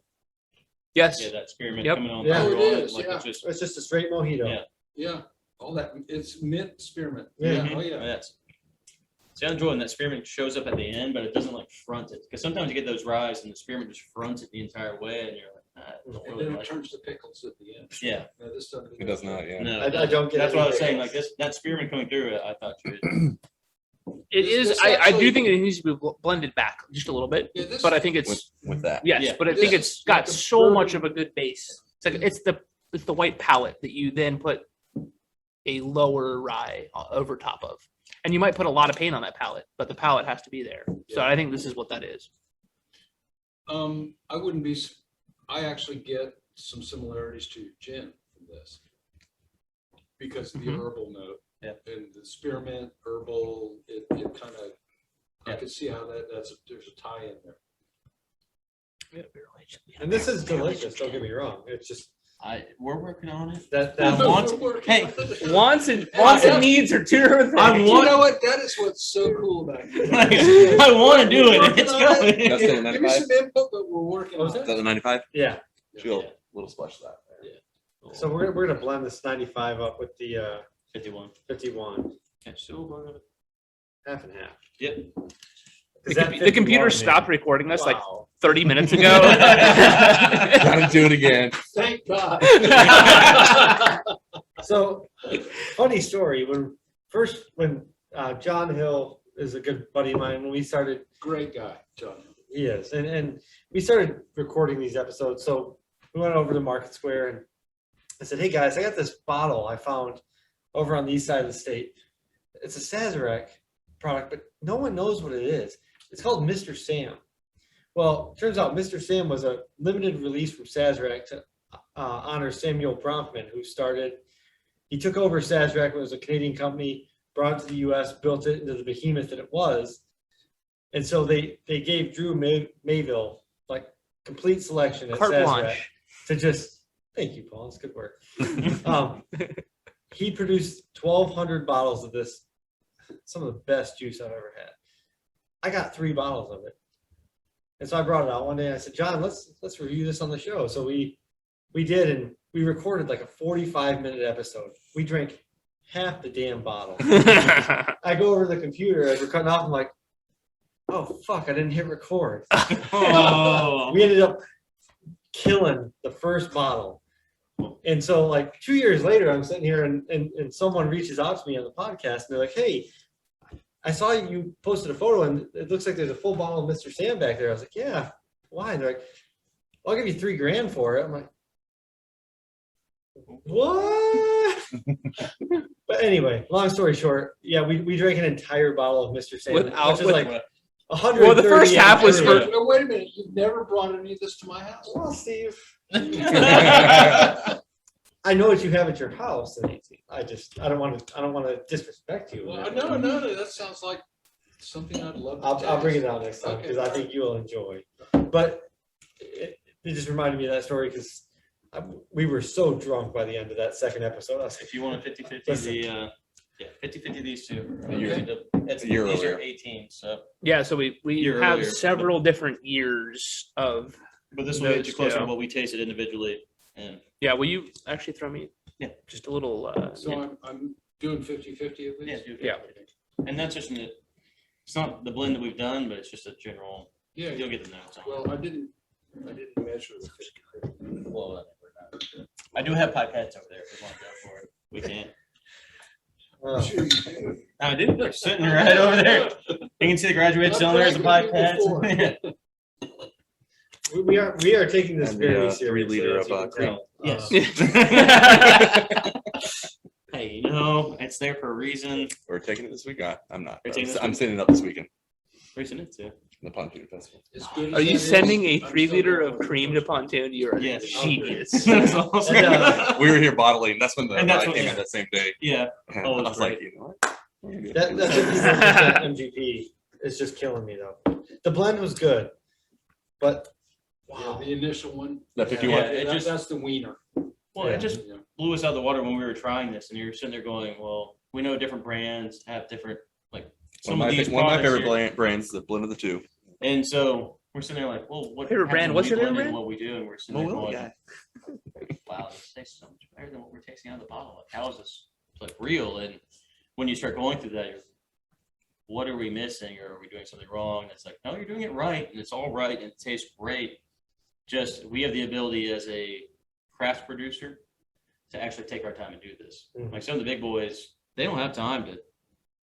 S4: Yes.
S2: Yeah, that spearmint
S4: Yep.
S2: coming on.
S1: Yeah.
S2: through
S5: Oh, it
S2: on
S5: is,
S2: like
S5: yeah.
S2: it's just
S1: It's just a straight mojito.
S2: Yeah.
S5: Yeah, all that, it's mint spearmint.
S1: Yeah.
S5: Oh, yeah.
S2: That's. See, I'm enjoying that spearmint shows up at the end, but it doesn't like front it because sometimes you get those ryes and the spearmint just fronts it the entire way, and you're like, I don't
S5: And
S2: really
S5: then it
S2: like it.
S5: turns to pickles at the end.
S2: Yeah,
S5: No, this doesn't.
S3: It does not, yeah.
S2: no,
S1: I don't get
S2: That's what I was
S1: anything.
S2: saying. Like this, that spearmint coming through it, I thought you would.
S4: It
S5: This-
S4: is.
S5: this
S4: I do
S5: actually-
S4: think it needs to be blended back just a little bit,
S5: Yeah, this-
S4: but I think it's
S3: With that.
S4: yes.
S2: Yeah.
S4: But I
S5: This
S4: think
S5: is
S4: it's got
S5: like a
S4: so much
S5: bourbon-
S4: of a good base. It's like it's the white palette that you then put a lower rye over top of, and you might put a lot of paint on that palette, but the palette has to be there. So
S5: Yeah.
S4: I think this is what that is.
S5: I wouldn't be, I actually get some similarities to gin from this. Because of the
S4: Mhm.
S5: herbal note.
S2: Yeah.
S5: And the spearmint, herbal, it kind of, I
S2: Yeah.
S5: could see how there's a tie in there.
S1: And this is delicious, don't get me wrong. It's just
S2: We're working on it.
S1: that,
S2: I
S1: that
S2: want-
S5: We're working
S2: hey,
S5: on it.
S4: Wants and needs are two different things.
S2: I
S5: You
S2: want-
S5: know what? That is what's so cool about it.
S2: I want to do
S5: We're
S2: it.
S5: working
S2: It's
S5: on
S2: coming.
S3: That's still
S5: Give me
S3: 95?
S5: some input, but we're working
S1: What
S5: on
S1: was
S5: it.
S3: Is that the 95?
S1: yeah.
S3: Feel
S2: Yeah.
S3: a little splash of that.
S1: So we're gonna blend this 95 up with the
S2: 51.
S1: 51,
S2: Okay, so we're gonna-
S1: half and half.
S2: Yep.
S4: The computer stopped recording us like
S1: Wow.
S4: 30 minutes ago.
S3: Gotta do it again.
S5: Thank God.
S1: So, funny story, when John Hill is a good buddy of mine, when we started,
S5: Great guy, John.
S1: he is, and we started recording these episodes, so we went over to Market Square and I said, hey guys, I got this bottle I found over on the east side of the state. It's a Sazerac product, but no one knows what it is. It's called Mr. Sam. Well, turns out Mr. Sam was a limited release from Sazerac to honor Samuel Bronfman, he took over Sazerac, it was a Canadian company, brought it to the US, built it into the behemoth that it was. And so they gave Drew Mayville like complete selection at
S4: Carte
S1: Sazerac
S4: blanche.
S1: to just, thank you, Paul, it's good work. He produced 1,200 bottles of this, some of the best juice I've ever had. I got 3 bottles of it. And so I brought it out one day and I said, John, let's review this on the show. So we did, and we recorded like a 45-minute episode. We drank half the damn bottle. I go over to the computer as we're cutting off, I'm like, oh fuck, I didn't hit record.
S2: Oh.
S1: We ended up killing the first bottle. And so like 2 years later, I'm sitting here and someone reaches out to me on the podcast and they're like, hey, I saw you posted a photo and it looks like there's a full bottle of Mr. Sam back there. I was like, yeah, why? And they're like, well, I'll give you $3,000 for it. I'm like, what? But anyway, long story short, yeah, we drank an entire bottle of Mr. Sam,
S4: Without-
S1: which is
S4: with-
S1: like 130.
S4: Well, the first half was for-
S5: Wait a minute, you've never brought any of this to my house?
S1: Well, Steve, I know what you have at your house, and I don't want to disrespect you.
S5: Well, no, that sounds like something I'd love to
S1: I'll bring it
S5: taste.
S1: out next time
S5: Okay.
S1: because I think you'll enjoy. But it just reminded me of that story because we were so drunk by the end of that second episode. I was like,
S2: If you want a 50-50,
S1: Listen.
S2: yeah, 50-50 these two.
S3: A year-
S2: It's
S3: a year
S2: these are
S3: earlier.
S2: 18, so,
S4: Yeah, so we
S2: Year
S4: have
S2: earlier.
S4: several different years of.
S2: but this will get you
S4: Those
S2: closer to
S4: two.
S2: what we tasted individually. And
S4: Yeah, will you actually throw me?
S2: Yeah.
S4: Just a little.
S5: So I'm doing 50-50 of
S2: yeah,
S5: these?
S2: do
S4: Yeah.
S2: 50-50. And that's just, it's not the blend that we've done, but it's just a general,
S5: Yeah,
S2: you'll get the notes on it.
S5: well, I didn't measure the 50.
S2: Well, I do have pipettes over there if you want to go for it. We can.
S5: Sure you do.
S2: I do. They're sitting right over there. You can see the graduate cylinder as a pipette.
S1: we are taking this
S3: And
S1: very
S3: the,
S1: seriously.
S3: 3 liter
S1: as
S3: of,
S1: you can
S3: cream.
S1: tell.
S2: Yes. Hey, it's there for a reason.
S3: We're taking it this week. I'm not.
S2: You're taking this
S3: I'm
S2: week?
S3: sitting it up this weekend.
S2: Reason it too.
S3: The Pontoon Festival.
S5: As good as
S4: Are you
S5: that is,
S4: sending a
S5: I'm
S4: 3
S5: still
S4: liter
S5: going
S4: of
S5: with
S4: cream
S5: the
S4: to
S5: first
S4: Pontoon? You're
S2: Yes.
S4: a genius.
S2: That's awesome.
S1: And,
S3: We were here bottling. That's when the
S2: And that's
S3: ride
S2: what-
S3: came in that same day.
S2: Yeah.
S3: And
S2: Oh,
S3: I
S2: it was
S3: was like,
S2: great.
S3: you know what?
S1: That 50% MGP is just killing me though. The blend was good, but
S5: Yeah,
S1: wow.
S5: the initial one.
S3: That 51?
S2: Yeah, it just-
S5: That's the wiener.
S2: Well,
S1: Yeah.
S2: it just
S5: Yeah.
S2: blew us out of the water when we were trying this, and you're sitting there going, "Well, we know different brands have different like some
S3: One
S2: of
S3: of
S2: these
S3: my
S2: products
S3: favorite
S2: here."
S3: brands, the blend of the two.
S2: And so we're sitting there like, "Well, what
S4: Favorite brand?
S2: happens
S4: What's
S2: when
S4: your
S2: we
S4: favorite
S2: blend in
S4: brand?
S2: What we do?" And we're sitting there
S3: Willie
S2: going,
S3: guy.
S2: "Wow, this tastes so much better than what we're tasting out of the bottle. Like, how is this like real?" And when you start going through that, you're, what are we missing, or are we doing something wrong? And it's like, no, you're doing it right, and it's all right, and it tastes great. Just we have the ability as a craft producer to actually take our time and do this.
S1: Mhm.
S2: Like some of the big boys, they don't have time to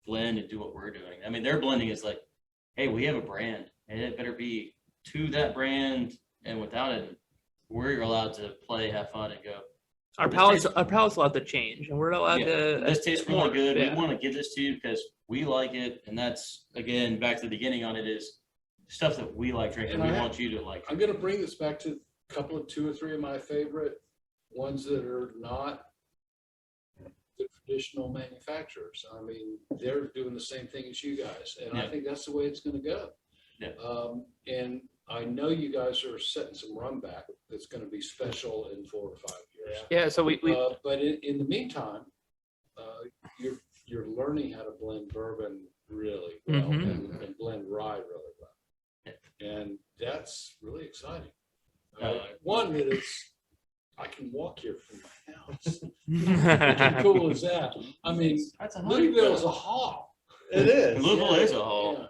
S2: blend and do what we're doing. I mean, their blending is like, hey, we have a brand, and it better be to that brand, and without it, we're allowed to play, have fun, and go.
S4: Our palate's allowed to change, and we're allowed to.
S2: This tastes really
S4: more,
S2: good.
S4: yeah.
S2: We want to give this to you because we like it, and that's again back to the beginning on it is stuff that we like drinking.
S5: And
S2: We
S5: I
S2: want you to like.
S5: I'm gonna bring this back to a couple of 2 or 3 of my favorite ones that are not the traditional manufacturers. I mean, they're doing the same thing as you guys, and I
S2: Yeah.
S5: think that's the way it's gonna go.
S2: Yeah.
S5: And I know you guys are setting some run back that's gonna be special in 4 or 5 years.
S4: Yeah, so we
S5: But in the meantime, you're learning how to blend bourbon really well
S4: Mhm.
S5: and blend rye really well. And that's really exciting.
S2: Uh,
S5: One that it's, I can walk here from my house.
S4: yeah,
S5: How cool is that? I mean,
S2: That's a
S5: Louisville is a haul.
S1: It is.
S2: Louisville
S1: yeah.
S2: is a haul.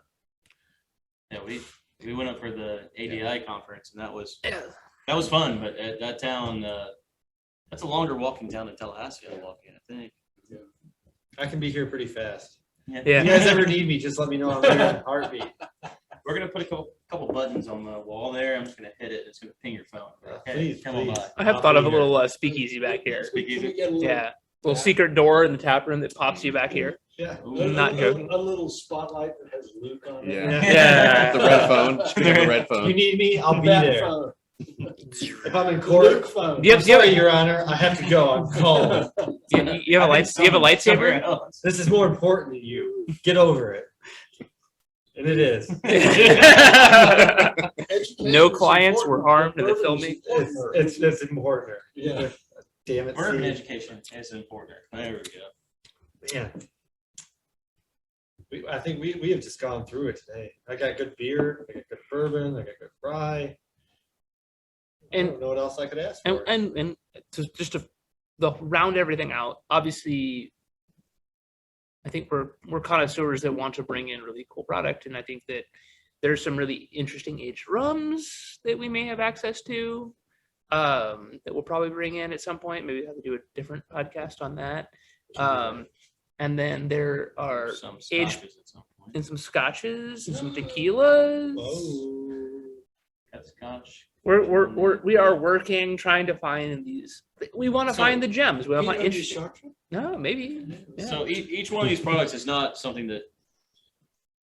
S5: Yeah.
S2: Yeah, we went up for the ADI conference, and that was fun. But at that town, that's a longer walking town than Tallahassee. I walk in, I think.
S1: I can be here pretty fast.
S2: Yeah.
S1: If you guys ever need me, just let me know. I'm here in a heartbeat.
S2: We're gonna put a couple buttons on the wall there. I'm just gonna hit it. It's gonna ping your phone. Hey,
S1: Please,
S2: come on
S1: please.
S2: by.
S4: I have
S1: I'll
S4: thought of
S1: be
S4: a little speakeasy back here.
S2: Speak
S5: Can
S2: easy.
S5: we get a little?
S4: Yeah, little secret door in the tap room that pops you back here.
S1: Yeah.
S2: Ooh.
S4: Not joking.
S5: A little spotlight that has Luke on it.
S3: Yeah.
S4: Yeah.
S3: The red phone. She could have the red
S1: If
S3: phone.
S1: you need me, I'll be
S5: That
S1: there.
S5: phone.
S1: If I'm in
S5: Luke
S1: court,
S5: phone.
S4: Do you
S1: I'm
S4: have, do you
S1: sorry,
S4: have,
S1: Your Honor, I have to go. I'm calling.
S4: you have a light? Do you have a lightsaber?
S1: This is more important than you. Get over it. And it is.
S5: Education
S4: No
S5: is
S4: clients were
S5: important.
S4: harmed in the
S5: Bourbon is
S4: filming.
S5: important.
S1: It's important.
S5: Yeah.
S1: Damn it.
S2: Bourbon
S1: Steve.
S2: education is important. There we go.
S1: Yeah. I think we have just gone through it today. I got good beer, I got good bourbon, I got good rye. I
S4: And-
S1: don't know what else I could ask
S4: and
S1: for.
S4: and just to round everything out, obviously I think we're connoisseurs that want to bring in really cool product, and I think that there's some really interesting aged rums that we may have access to, that we'll probably bring in at some point. Maybe have to do a different podcast on that. And then there are
S2: Some
S4: aged-
S2: scotches at some point.
S4: and some scotches and some tequilas.
S2: Got scotch.
S4: We are working, trying to find these. We want to
S2: So-
S4: find the gems. We want to find
S5: Peanut
S4: interesting.
S5: butter
S4: No, maybe. Yeah.
S2: So each one of these products is not something that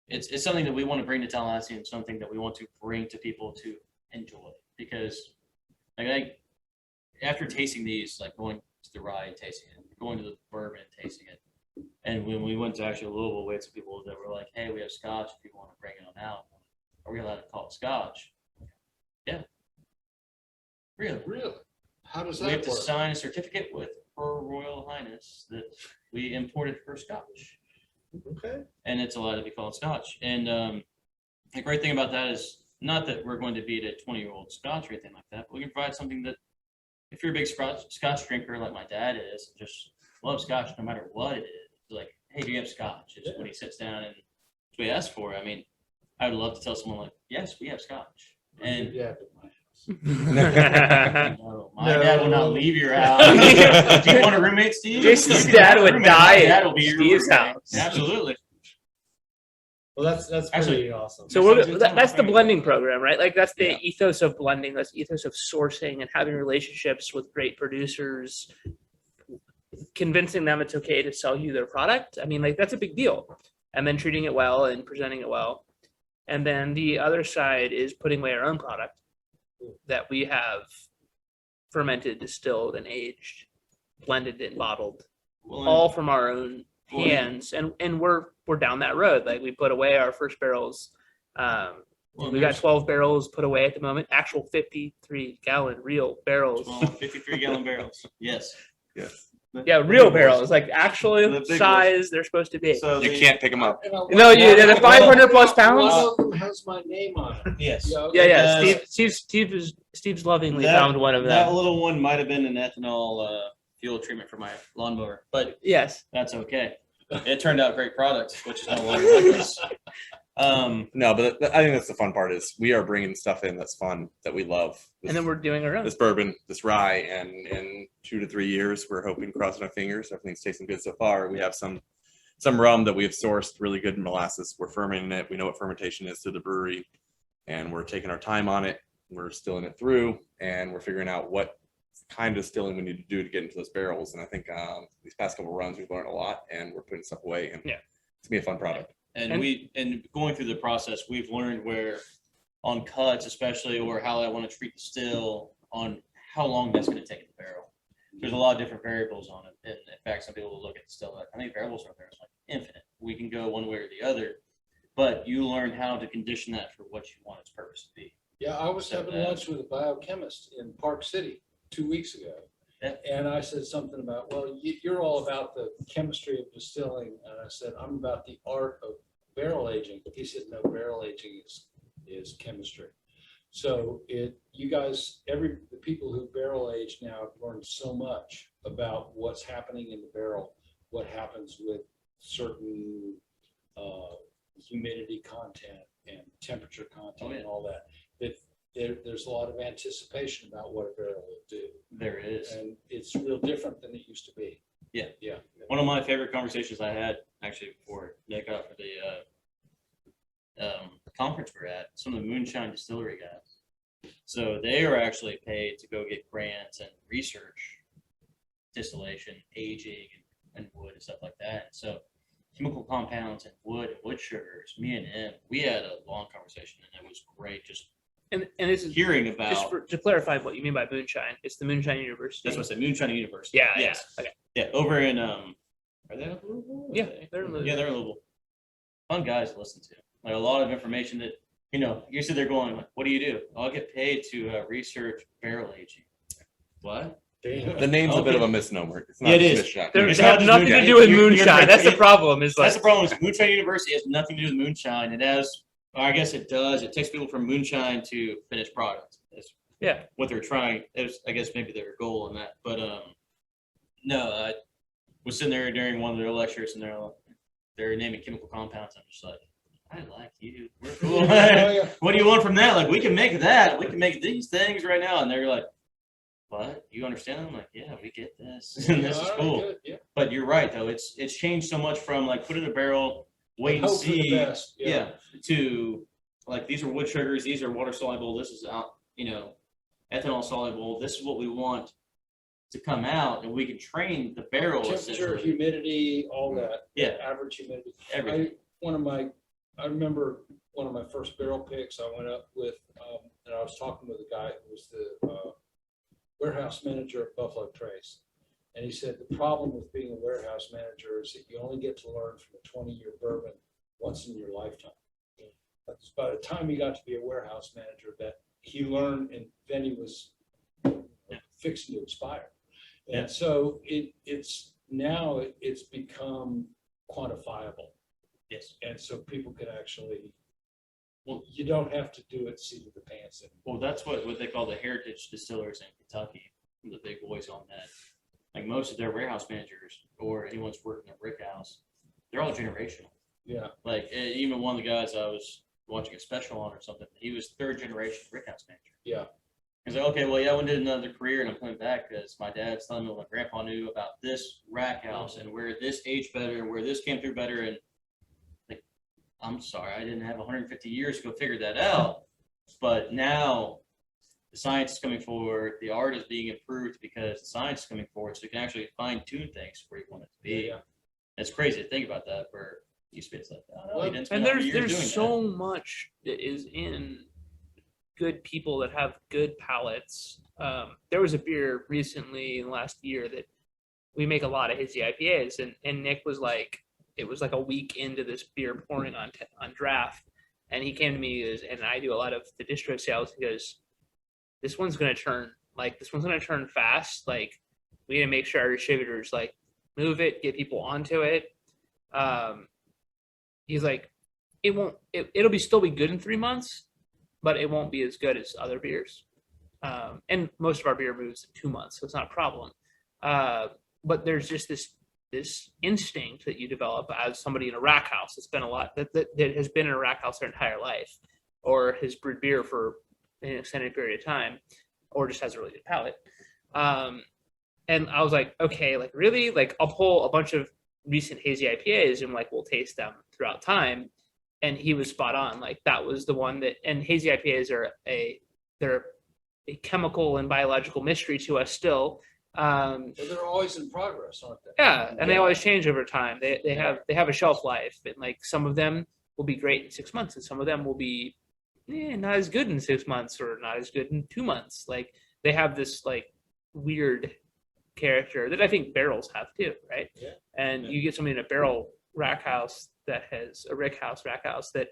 S2: it's something that we want to bring to Tallahassee and something that we want to bring to people to enjoy. Because like after tasting these, like going to the rye and tasting it, going to the bourbon and tasting it, and when we went to actually Louisville, we had some people that were like, "Hey, we have scotch. If you want to bring it on out, are we allowed to call it scotch?" Yeah. Really?
S5: Really? How does
S2: We have
S5: that
S2: to
S5: work?
S2: sign a certificate with Her Royal Highness that we imported her scotch,
S1: Okay.
S2: and it's allowed to be called scotch. And the great thing about that is not that we're going to beat a 20-year-old scotch or anything like that, but we can provide something that, if you're a big scotch drinker like my dad is, just loves scotch no matter what it is. Like, hey, do you have scotch? It's when he sits down and we ask for it. I mean, I would love to tell someone like, yes, we have scotch. And
S5: Yeah, at my house.
S2: no, my dad will not leave your house. Do you want a roommate, Steve?
S4: Jason's
S2: You can
S4: dad
S2: have a
S4: would
S2: roommate.
S4: die
S2: My
S4: at
S2: dad will be your
S4: Steve's
S2: roommate.
S4: house.
S2: Absolutely.
S1: Well, that's pretty
S2: Actually-
S1: awesome.
S4: So that's the blending program, right? Like that's the
S2: Yeah.
S4: ethos of blending. That's the ethos of sourcing and having relationships with great producers, convincing them it's okay to sell you their product. I mean, like that's a big deal. And then treating it well and presenting it well. And then the other side is putting away our own product that we have fermented, distilled, and aged, blended and bottled,
S2: Well,
S4: all from our own
S2: Well,
S4: hands. And we're down that road. Like we put away our first barrels.
S2: well,
S4: We got
S2: there's
S4: 12 barrels put away at the moment, actual 53-gallon real barrels.
S2: 12 53-gallon barrels. Yes.
S3: Yes.
S4: Yeah, real barrels, like actually
S6: The big
S4: size they're supposed to be.
S6: So
S3: You
S6: the-
S3: can't pick them up.
S5: And I-
S4: No, they're 500 plus pounds.
S5: One of them has my name on it.
S2: Yes.
S4: Yeah.
S2: Uh,
S4: Steve's lovingly
S2: That-
S4: found one of
S2: That
S4: them.
S2: little one might have been an ethanol fuel treatment for my lawnmower, but
S4: Yes.
S2: that's okay. It turned out great product, which is no longer like this.
S3: No, but I think that's the fun part is we are bringing stuff in that's fun, that we love. This,
S4: And then we're doing our own.
S3: this bourbon, this rye, and in 2 to 3 years, we're hoping, crossing our fingers, everything's tasting good so far. We have some rum that we have sourced really good molasses. We're fermenting it. We know what fermentation is through the brewery, and we're taking our time on it. We're distilling it through, and we're figuring out what kind of distilling we need to do to get into those barrels. And I think these past couple runs, we've learned a lot, and we're putting stuff away, and
S4: Yeah.
S3: it's gonna be a fun product.
S2: And
S4: And-
S2: going through the process, we've learned where on cuts, especially, or how I want to treat the still, on how long that's going to take in the barrel. There's a lot of different variables on it. And in fact, some people will look at the still like, how many variables are there? It's like infinite. We can go one way or the other, but you learn how to condition that for what you want its purpose to be.
S5: Yeah, I was
S2: So
S5: having
S2: that-
S5: lunch with a biochemist in Park City 2 weeks ago.
S2: Yeah.
S5: And I said something about, well, you're all about the chemistry of distilling. And I said, I'm about the art of barrel aging. He said, no, barrel aging is chemistry. So you guys, the people who barrel age now have learned so much about what's happening in the barrel, what happens with certain humidity content and temperature content and all that, that there's a lot of anticipation about what a barrel will do.
S2: There is.
S5: And it's real different than it used to be.
S2: Yeah.
S5: Yeah.
S2: One of my favorite conversations I had actually before Nick got for the conference we're at, some of the moonshine distillery guys. So they are actually paid to go get grants and research distillation, aging, and wood and stuff like that. So chemical compounds and wood sugars, me and him, we had a long conversation and it was great just
S4: And this is
S2: hearing
S4: just
S2: about,
S4: to clarify what you mean by moonshine. It's the Moonshine University.
S2: that's what I said, Moonshine University.
S4: Yeah.
S2: Yes.
S4: Yeah. Okay.
S2: Yeah, over in, are they in Louisville?
S4: Yeah, they're in Louisville.
S2: Yeah, they're in Louisville. Fun guys to listen to. Like a lot of information that, usually they're going, like, what do you do? I'll get paid to research barrel aging. What?
S3: The name's a bit of a misnomer. It's not
S2: Yeah, it
S3: just
S2: is.
S3: moonshine.
S4: They
S2: It's
S4: have
S2: not just
S4: nothing to
S2: moonshine.
S4: do with
S2: You're
S4: moonshine.
S2: correct.
S4: That's the problem. Is like
S2: That's the problem. Is Moonshine University has nothing to do with moonshine. It has, I guess it does. It takes people from moonshine to finished product. That's
S4: yeah.
S2: what they're trying. I guess maybe their goal in that. But no, I was sitting there during one of their lectures and they're naming chemical compounds. I'm just like, I like you. We're cool.
S5: Oh, yeah.
S2: What do you want from that? Like, we can make that. We can make these things right now. And they're like, what? You understand? I'm like, yeah, we get this. And this is
S5: All right,
S2: cool.
S5: good, yeah.
S2: But you're right, though. It's changed so much from like put in a barrel, wait and
S5: Hope for the
S2: see.
S5: best,
S2: Yeah, to like these are wood sugars, these are water soluble, this is ethanol soluble. This is what we want to come out, and we can train the barrel.
S5: Temperature,
S2: essentially.
S5: humidity, all that.
S2: Yeah.
S5: Average humidity.
S2: Everything.
S5: I remember one of my first barrel picks I went up with, and I was talking with a guy who was the warehouse manager at Buffalo Trace. And he said, the problem with being a warehouse manager is that you only get to learn from a 20-year bourbon once in your lifetime. But by the time he got to be a warehouse manager, that he learned and then he was fixing to expire.
S2: Yeah.
S5: And so it's become quantifiable.
S2: Yes.
S5: And so people can actually, well, you don't have to do it seat of the pants anymore.
S2: Well, that's what they call the heritage distillers in Kentucky, the big boys on that. Like most of their warehouse managers or anyone's working a brick house, they're all generational.
S5: Yeah.
S2: Like even one of the guys I was watching a special on or something, he was third generation brick house manager.
S5: Yeah.
S2: He's like, okay, well, yeah, I went to another career and I'm coming back because my dad's telling me what my grandpa knew about this rack house and where this aged better and where this came through better. And like, I'm sorry, I didn't have 150 years to go figure that out. But now the science is coming forward, the art is being improved because the science is coming forward, so you can actually fine tune things where you want it to be.
S5: Yeah.
S2: It's crazy to think about that. Where you spend like, oh, no,
S5: Well,
S2: you didn't spend
S4: And
S2: 100 years
S4: there's
S2: doing
S4: so much that is in good people that have good palates. There was a beer recently in the last year that we make a lot of hazy IPAs, and Nick was like, it was like a week into this beer pouring on draft, and he came to me and I do a lot of the distro sales. He goes, this one's going to turn fast. Like, we need to make sure our distributors like move it, get people onto it. He's like, it'll still be good in 3 months, but it won't be as good as other beers. And most of our beer moves in 2 months, so it's not a problem. But there's just this instinct that you develop as somebody in a rack house that's been that has been in a rack house their entire life, or has brewed beer for an extended period of time, or just has a really good palate. And I was like, okay, like really, like I'll pull a bunch of recent hazy IPAs and like we'll taste them throughout time. And he was spot on. Like that was the one that, and hazy IPAs are they're a chemical and biological mystery to us still.
S5: But they're always in progress, aren't they?
S4: Yeah, and they always change over time. They have a shelf life, and like some of them will be great in 6 months, and some of them will be not as good in 6 months or not as good in 2 months. Like they have this like weird character that I think barrels have too, right?
S5: Yeah.
S4: And you get somebody in a barrel rack house that has a rack house that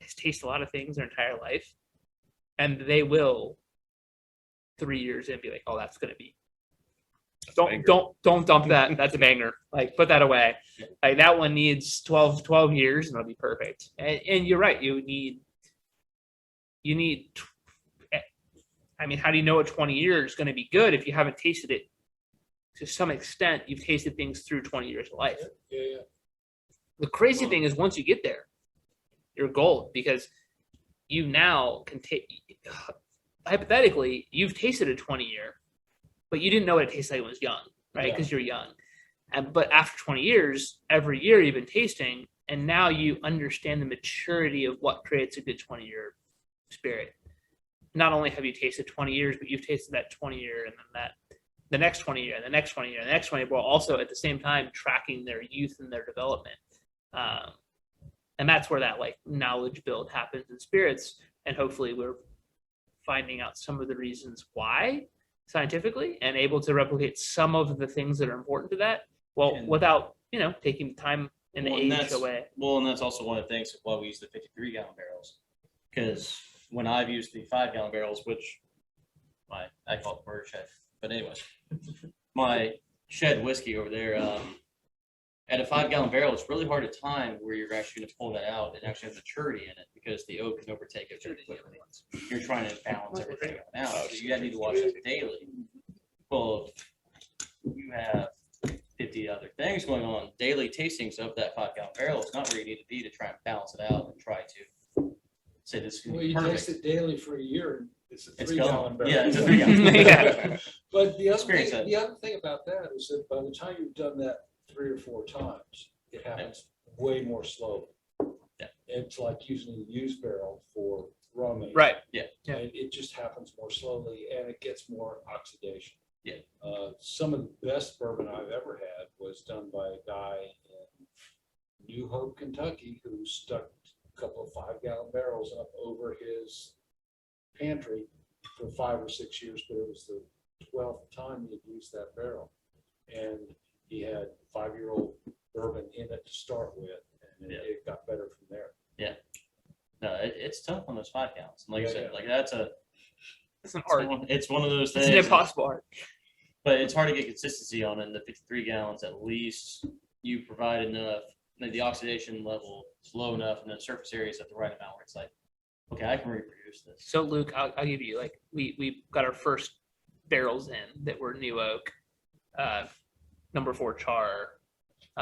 S4: has tasted a lot of things their entire life, and they will 3 years in be like, oh, that's gonna be. Don't dump that. That's a banger. Like put that away. Like that one needs 12 years and it'll be perfect. And you're right. You need. I mean, how do you know a 20 years is going to be good if you haven't tasted it to some extent? You've tasted things through 20 years of life.
S5: Yeah.
S4: The crazy thing is once you get there, you're gold because you now can take. Hypothetically, you've tasted a 20-year, but you didn't know what it tasted like when it was young, right? Because you're young. But after 20 years, every year you've been tasting, and now you understand the maturity of what creates a good 20-year spirit. Not only have you tasted 20 years, but you've tasted that 20-year and then the next 20 year and the next 20 year and the next 20, while also at the same time tracking their youth and their development. And that's where that like knowledge build happens in spirits. And hopefully we're finding out some of the reasons why scientifically and able to replicate some of the things that are important to that. Well, without, taking time and the age away.
S2: Well, and that's also one of the things why we use the 53-gallon barrels. Because when I've used the 5-gallon barrels, which I call it murder shed, but anyways, my shed whiskey over there, at a 5-gallon barrel, it's really hard to time where you're actually going to pull that out and actually have maturity in it because the oak can overtake it very quickly. You're trying to balance everything out. So you need to watch it daily. Well, you have 50 other things going on. Daily tastings of that 5-gallon barrel is not where you need to be to try and balance it out and try to say this is going to be perfect.
S5: Taste it daily for a year. It's a
S2: It's
S5: 3-gallon
S2: gone.
S5: barrel.
S2: Yeah, it's a 3-gallon.
S5: But the
S2: Experience
S5: other
S2: that.
S5: the other thing about that is that by the time you've done that 3 or 4 times, it happens way more slowly.
S2: Yeah.
S5: It's like using a used barrel for rum aging.
S4: Right.
S2: Yeah.
S4: Yeah.
S5: And it just happens more slowly and it gets more oxidation.
S2: Yeah.
S5: Some of the best bourbon I've ever had was done by a guy in New Hope, Kentucky, who stuck a couple of 5-gallon barrels up over his pantry for 5 or 6 years, but it was the 12th time he'd used that barrel. And he had 5-year-old bourbon in it to start with, and it got better from there.
S2: Yeah. No, it's tough on those 5 gallons. Like
S5: Yeah,
S2: I said,
S5: yeah.
S2: like that's an
S4: art.
S2: It's one of those
S4: It's
S2: things.
S4: an impossible art.
S2: But it's hard to get consistency on it. The 53 gallons, at least you provide enough, the oxidation level is low enough, and the surface area is at the right amount where it's like, okay, I can reproduce this.
S4: So Luke, I'll give you like we got our first barrels in that were new oak, number 4 char,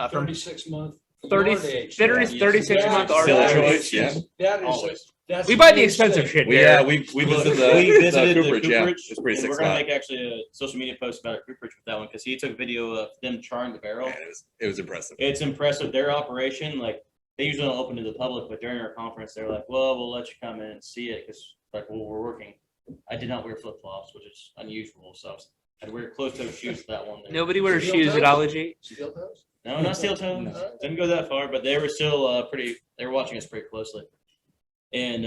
S4: from
S5: 36-month.
S4: 30
S5: yard age.
S4: 36-month
S5: That-
S3: Still a
S4: art.
S3: choice, yeah.
S5: That is,
S2: Always.
S5: that's.
S4: We buy the
S5: huge
S4: expensive
S5: thing.
S4: shit
S3: We
S4: here.
S3: we visited
S2: We
S3: the
S2: visited the
S3: cooperage, yeah.
S2: cooperage,
S3: It's pretty
S2: and
S3: sick
S2: we're gonna
S3: spot.
S2: make actually a social media post about a cooperage with that one because he took a video of them charring the barrel.
S3: Man, it was impressive.
S2: It's impressive. Their operation, like they usually don't open to the public, but during our conference, they're like, "Well, we'll let you come in and see it because, like, well, we're working." I did not wear flip flops, which is unusual, so I had to wear closed-toed shoes for that one.
S4: Nobody wears
S5: Steel
S4: shoes at
S5: toes?
S4: Ology.
S5: Steel toes?
S2: No, not steel toe.
S5: No.
S2: Didn't go that far, but they were still they were watching us pretty closely. And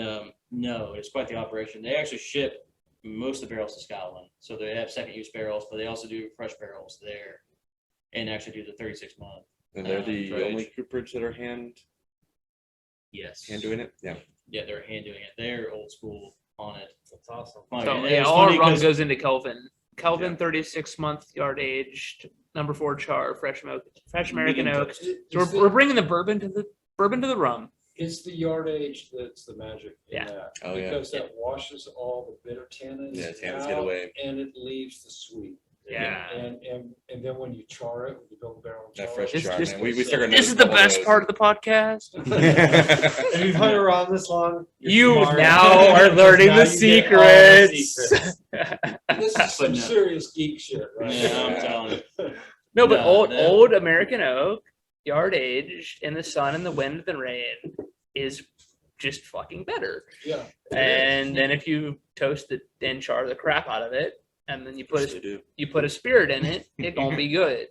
S2: no, it's quite the operation. They actually ship most of the barrels to Scotland. So they have second use barrels, but they also do fresh barrels there and actually do the 36-month.
S3: And they're the
S2: Right.
S3: only cooperage that are hand
S2: Yes.
S3: doing it. Yeah.
S2: Yeah, they're hand doing it. They're old school on it.
S1: That's awesome.
S2: Fine.
S4: So
S2: And it
S4: yeah,
S2: was
S4: all our
S2: funny
S4: rum
S2: 'cause-
S4: goes into Kelvin. Kelvin,
S3: Yeah.
S4: 36-month yard aged, number 4 char, fresh American
S2: Medium
S4: oak.
S2: toast.
S4: So we're bringing the bourbon to the rum.
S5: It's the yard age that's the magic in
S4: Yeah.
S5: that.
S3: Oh, yeah.
S5: Because that washes all the bitter tannins.
S3: Yeah, tannins get
S5: out,
S3: away.
S5: And it leaves the sweet.
S4: Yeah.
S5: And then when you char it, when you build a barrel and
S3: That
S5: char
S3: fresh
S5: it,
S3: char,
S4: This-
S3: man. We still got
S4: This is the best part of the podcast.
S1: If you've hung around this long,
S4: You
S1: you're smart.
S4: now are learning
S1: Now
S4: the
S1: you get all the
S4: secrets.
S5: This is some
S2: no.
S5: serious geek shit, right?
S2: Yeah, I'm telling you.
S4: No, but
S2: No,
S4: old American oak, yard aged in the sun and the wind and the rain is just fucking better.
S5: Yeah.
S4: And then if you toast it and char the crap out of it, and then you put
S3: Yes, they do.
S4: a spirit in it, it gonna be good.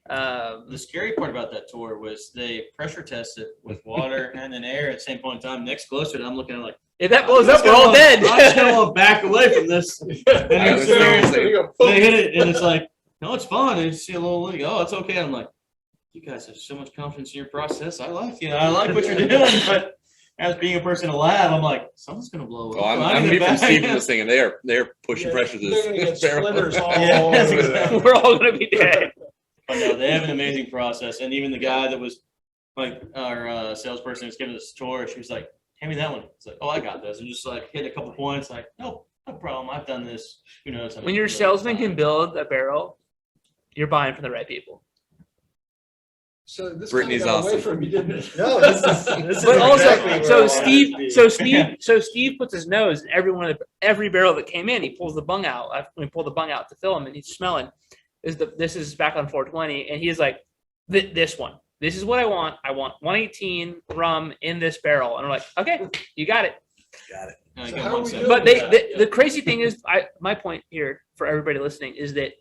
S2: The scary part about that tour was they pressure test it with water and then air at the same point in time. Next close to it, I'm looking at it like,
S4: If that blows up, we're all dead.
S2: I'm just gonna back away from this. And
S3: I
S2: you're
S3: was
S2: sitting there,
S3: saying,
S2: they hit it, and it's like, no, it's fine. And you see a little leak. Oh, it's okay. I'm like, you guys have so much confidence in your process. I like what you're doing. But as being a person in a lab, I'm like, something's gonna blow up.
S3: Oh, I'm
S2: gonna
S3: me from
S2: back
S3: Steve in
S2: up.
S3: this thing, and they're pushing pressure to
S5: They're gonna get
S3: this barrel.
S5: splinters all
S2: Yeah,
S5: over
S2: that's
S5: them.
S2: exactly-
S4: We're all gonna be dead.
S2: But no, they have an amazing process. And even the guy that was like our salesperson was giving us a tour, she was like, hand me that one. It's like, oh, I got this. And just like hit a couple points, like, no problem. I've done this. Who knows? how
S4: When
S2: many
S4: your
S2: millions of
S4: salesman can
S2: times.
S4: build a barrel, you're buying from the right people.
S5: So this
S3: Brittany's
S5: kind of got away
S3: awesome.
S5: from you, didn't it?
S1: No, this is
S4: But also,
S1: exactly where I
S4: so
S1: wanted
S4: Steve,
S1: to be.
S4: so Steve puts his nose in every barrel that came in. He pulls the bung out. We pull the bung out to fill him, and he's smelling. This is back on 420, and he's like, "This one. This is what I want. I want 118 rum in this barrel." And we're like, "Okay, you got it."
S2: I
S5: So
S2: got
S5: how
S2: one
S5: are we
S2: second.
S5: doing?
S4: But
S5: Yeah, yeah.
S4: the crazy thing is, my point here for everybody listening is that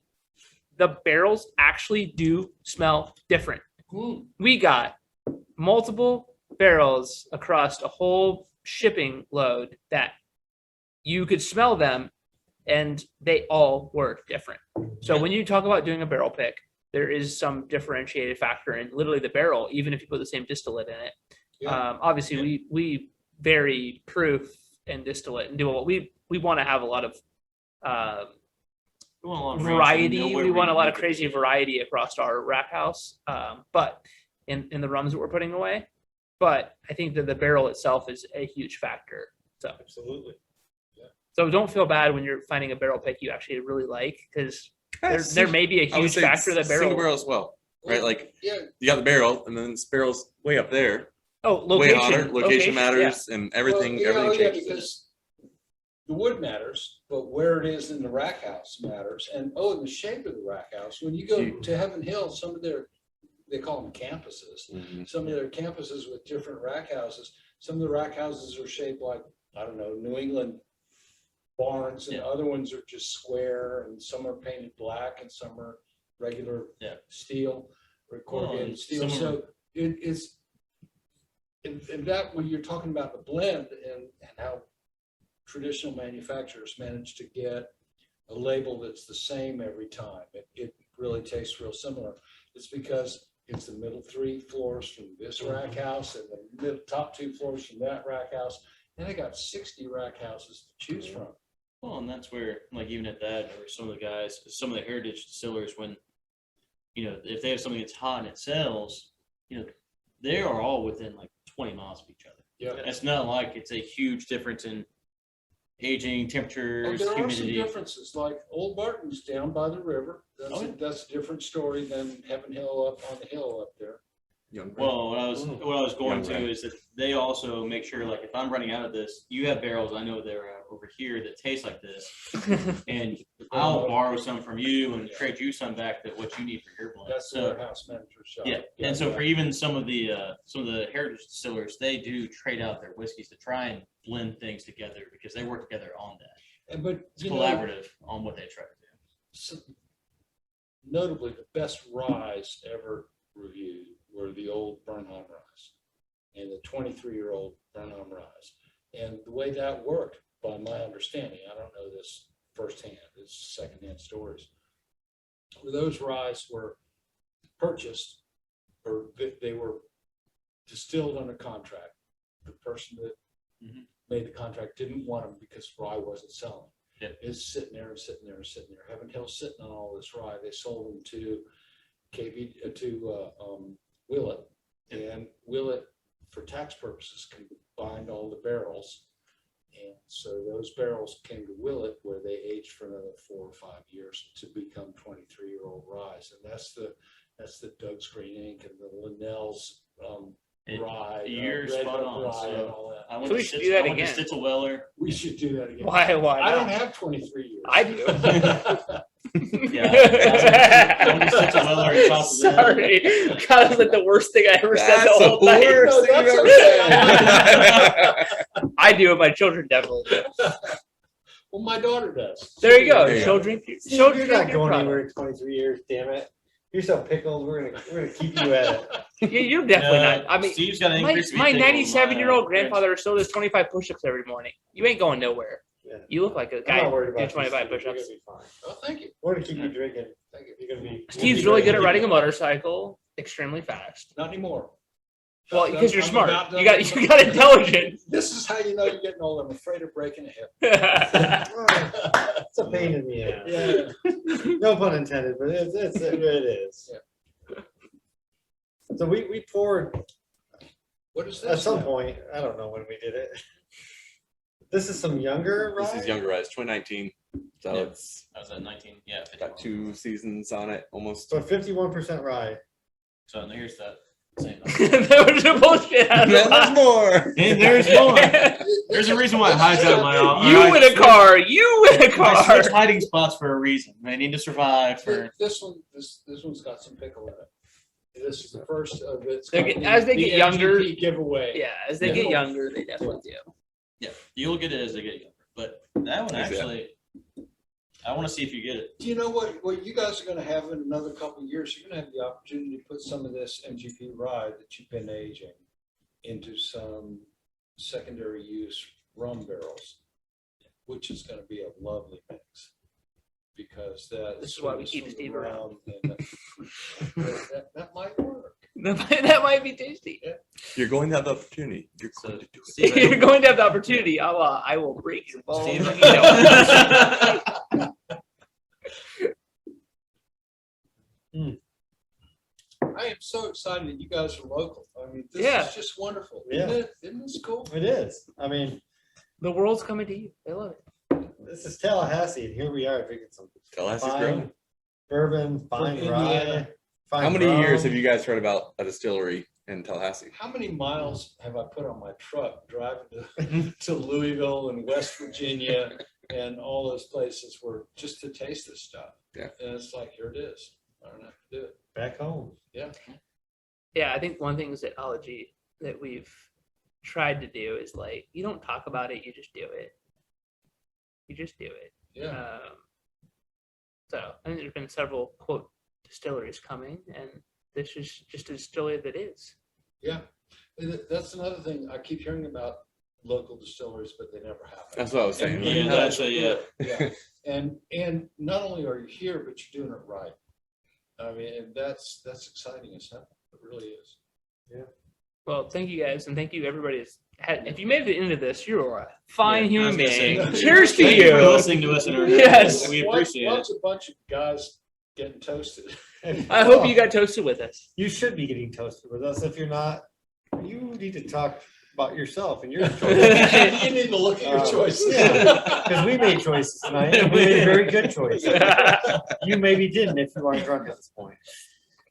S4: the barrels actually do smell different.
S5: Hmm.
S4: We got multiple barrels across a whole shipping load that you could smell them and they all were different. So when you talk about doing a barrel pick, there is some differentiated factor in literally the barrel, even if you put the same distillate in it.
S5: Yeah.
S4: Obviously, we vary proof and distillate and do what we want to have a lot of
S2: We want a lot of range and
S4: variety.
S2: know where
S4: We want a lot of
S2: need to
S4: crazy
S2: be.
S4: variety across our rack house. But in the rums that we're putting away, but I think that the barrel itself is a huge factor. So
S1: Absolutely.
S4: don't feel bad when you're finding a barrel pick you actually really like, because there may be a
S3: I would
S4: huge
S3: say
S4: factor of the
S3: single
S4: barrel.
S3: barrel as well, right? Like
S5: Yeah,
S3: you got the barrel, and then this barrel's way up there,
S4: Oh,
S3: way
S4: location.
S3: hotter. Location
S4: yeah.
S3: matters, and everything.
S5: well,
S3: everything
S5: yeah,
S3: changes.
S5: because the wood matters, but where it is in the rack house matters, and the shape of the rack house. When you go to Heaven Hill, some of they call them campuses.
S3: Mhm.
S5: Some of their campuses with different rack houses. Some of the rack houses are shaped like, I don't know, New England barns, and
S2: Yeah.
S5: other ones are just square, and some are painted black, and some are regular
S2: Yeah.
S5: steel or corrugated
S2: and
S5: steel.
S2: some
S5: So it is, and that when you're talking about the blend and how traditional manufacturers manage to get a label that's the same every time, it really tastes real similar. It's because it's the middle 3 floors from this rack house and the top 2 floors from that rack house. And they got 60 rack houses to choose from.
S2: Well, and that's where, like, even at that, or some of the guys, some of the heritage distillers, when, if they have something that's hot and it sells, they are all within like 20 miles of each other.
S5: Yeah.
S2: It's not like it's a huge difference in aging, temperatures,
S5: There are some
S2: humidity.
S5: differences, like Old Barton's down by the river.
S2: Oh, yeah.
S5: That's a different story than Heaven Hill up on the hill up there.
S3: Young man.
S2: Well, what I was going
S3: Young man.
S2: to is that they also make sure, like, if I'm running out of this, you have barrels, I know they're over here that taste like this, and I'll borrow some from you and trade you some back that what you need for your blend.
S5: That's the
S2: So,
S5: warehouse manager's shop.
S2: yeah, and so for even some of the heritage distillers, they do trade out their whiskeys to try and blend things together because they work together on that.
S5: But
S2: It's collaborative on what they try to do.
S5: So, notably, the best ryes ever reviewed were the old Bernheim ryes and the 23-year-old Bernheim ryes. And the way that worked, by my understanding, I don't know this firsthand, it's secondhand stories, where those ryes were purchased or they were distilled under contract. The person that
S2: Mhm.
S5: made the contract didn't want them because rye wasn't selling.
S2: Yep.
S5: It's sitting there and sitting there and sitting there. Heaven Hill sitting on all this rye. They sold them to Willett, and Willett, for tax purposes, combined all the barrels. And so those barrels came to Willett, where they aged for another 4 or 5 years to become 23-year-old ryes. And that's the Doug's Green Ink and the Linnell's
S2: And
S5: rye.
S2: you're
S5: Red
S2: spot
S5: Hook
S2: on.
S5: rye
S2: So,
S5: and all that.
S2: I went
S4: So
S2: to
S4: we should do that
S2: I went to
S4: again.
S2: Stitzelweller.
S5: We should do that again.
S4: Why
S5: I don't
S4: not?
S5: have 23 years.
S4: I do.
S2: Yeah, I went to Stitzelweller and talked to them.
S4: Sorry. That was like the worst thing I ever said
S3: That's
S4: the
S3: the
S4: whole night.
S3: worst
S5: No,
S3: thing
S5: that's
S3: you've ever said.
S4: I do, and my children definitely do.
S5: Well, my daughter does.
S4: There you go.
S3: There you
S4: She'll
S3: go.
S4: drink you.
S1: Steve,
S4: She'll
S1: you're
S4: drink
S1: not
S4: your
S1: going
S4: product.
S1: anywhere in 23 years, damn it. You're so pickled, we're gonna keep you at it.
S4: You're definitely not. I mean,
S2: Steve's got an
S4: my
S2: increase.
S4: 97-year-old grandfather still does 25 push-ups every morning. You ain't going nowhere.
S1: Yeah.
S4: You look like a
S1: I'm
S4: guy
S1: not worried
S4: doing
S1: about
S4: 25
S1: you, Steve. You're
S4: push-ups.
S1: gonna be fine.
S5: Oh, thank you.
S1: We're gonna keep you drinking.
S5: Thank you.
S1: You're gonna be.
S4: Steve's really good at riding a motorcycle, extremely fast.
S5: Not anymore.
S4: Well, because you're
S5: I'm
S4: smart.
S5: about done.
S4: You got intelligence.
S5: This is how you know you're getting old. I'm afraid of breaking a hip.
S1: It's a pain in the ass.
S5: Yeah.
S1: No pun intended, but it is. So we poured
S5: What is
S1: at
S5: this?
S1: some
S5: now?
S1: point, I don't know when we did it. This is some younger
S3: This
S1: rye?
S3: is younger rise, 2019. So
S2: Yeah.
S3: it's
S2: I was at 19. Yeah, 51.
S3: got 2 seasons on it almost.
S1: So 51% rye.
S2: So here's that same.
S4: There was a bullshit. out of
S3: There's
S4: that.
S3: more.
S2: And there's more. There's a reason why it hides out my office.
S4: You win a car. You win a
S2: I
S4: car.
S2: switched hiding spots for a reason. They need to survive for.
S5: This one's got some pickle in it. This is the first of its.
S4: They're get- as they get younger-
S5: MGP giveaway.
S4: Yeah, as they get younger, they definitely do.
S2: Yeah, you'll get it as they get younger. But that one actually, I want to see if you get it.
S5: Do you know what you guys are going to have in another couple of years? You're going to have the opportunity to put some of this MGP rye that you've been aging into some secondary use rum barrels, which is going to be a lovely mix. Because
S4: This is why we keep Steve around.
S5: That might work.
S4: That might be tasty.
S3: You're going to have the opportunity. You're
S2: So,
S3: going to do it.
S2: Steve,
S4: You're going to have the opportunity. I will break your balls.
S2: Steve,
S4: You know.
S5: I am so excited that you guys are local. I mean, this
S4: Yeah.
S5: is just wonderful.
S1: Yeah.
S5: Isn't it? Isn't this cool?
S1: It is. I mean,
S4: The world's coming to you. They love it.
S1: this is Tallahassee, and here we are drinking some
S3: Tallahassee's
S1: fine
S3: growing.
S1: bourbon, fine
S5: From
S1: rye.
S5: Indiana.
S1: Fine
S3: How many years
S1: rum.
S3: have you guys heard about a distillery in Tallahassee?
S5: How many miles have I put on my truck driving to Louisville and West Virginia and all those places where just to taste this stuff?
S3: Yeah.
S5: And it's like, here it is. I don't have to do it.
S1: Back home?
S5: Yeah.
S4: yeah, I think one thing is that Ology that we've tried to do is like, you don't talk about it, you just do it. You just do it.
S5: Yeah,
S4: So I think there's been several quote distilleries coming, and this is just a distillery that is.
S5: yeah. And that's another thing. I keep hearing about local distilleries, but they never happen.
S3: That's what I was saying.
S5: And
S3: like,
S2: Yeah,
S5: you
S2: that's
S5: guys are
S2: yeah.
S5: here. Yeah. And not only are you here, but you're doing it right. I mean, and that's exciting as hell. It really is.
S4: Well, thank you guys, and thank you everybody. If you made it to the end of this, you're a fine
S2: Yeah, I
S4: human
S2: was gonna say,
S4: being. Cheers to
S2: Thank you for
S4: you.
S2: listening to us in our
S4: Yes.
S2: We appreciate
S5: Watch
S2: it.
S5: a bunch of guys getting toasted.
S4: I hope you got toasted with us.
S1: You should be getting toasted with us. If you're not, you need to talk about yourself and your choices.
S5: You need to look at your choices.
S1: Yeah, because we made choices tonight, and we made very good choices. You maybe didn't if you aren't drunk at this point.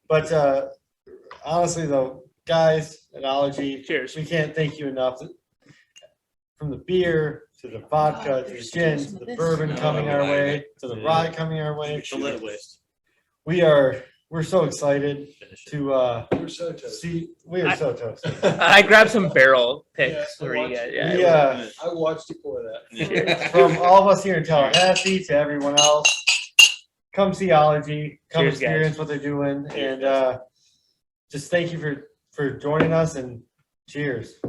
S1: But honestly, though, guys, at Ology,
S4: Cheers.
S1: we can't thank you enough. From the beer to the vodka to the gin to the bourbon coming our way to the rye coming our way.
S2: The lid waste.
S1: We're so excited
S2: Finish it.
S1: to
S5: We're so toasted.
S1: see. We are so toasted.
S4: I grabbed some barrel picks
S5: Yeah,
S4: for you guys. Yeah.
S1: We,
S5: I watched you pour that.
S2: Yeah.
S1: from all of us here in Tallahassee to everyone else, come see Ology, come
S4: Cheers, guys.
S1: experience what they're doing, and just thank you for joining us and cheers.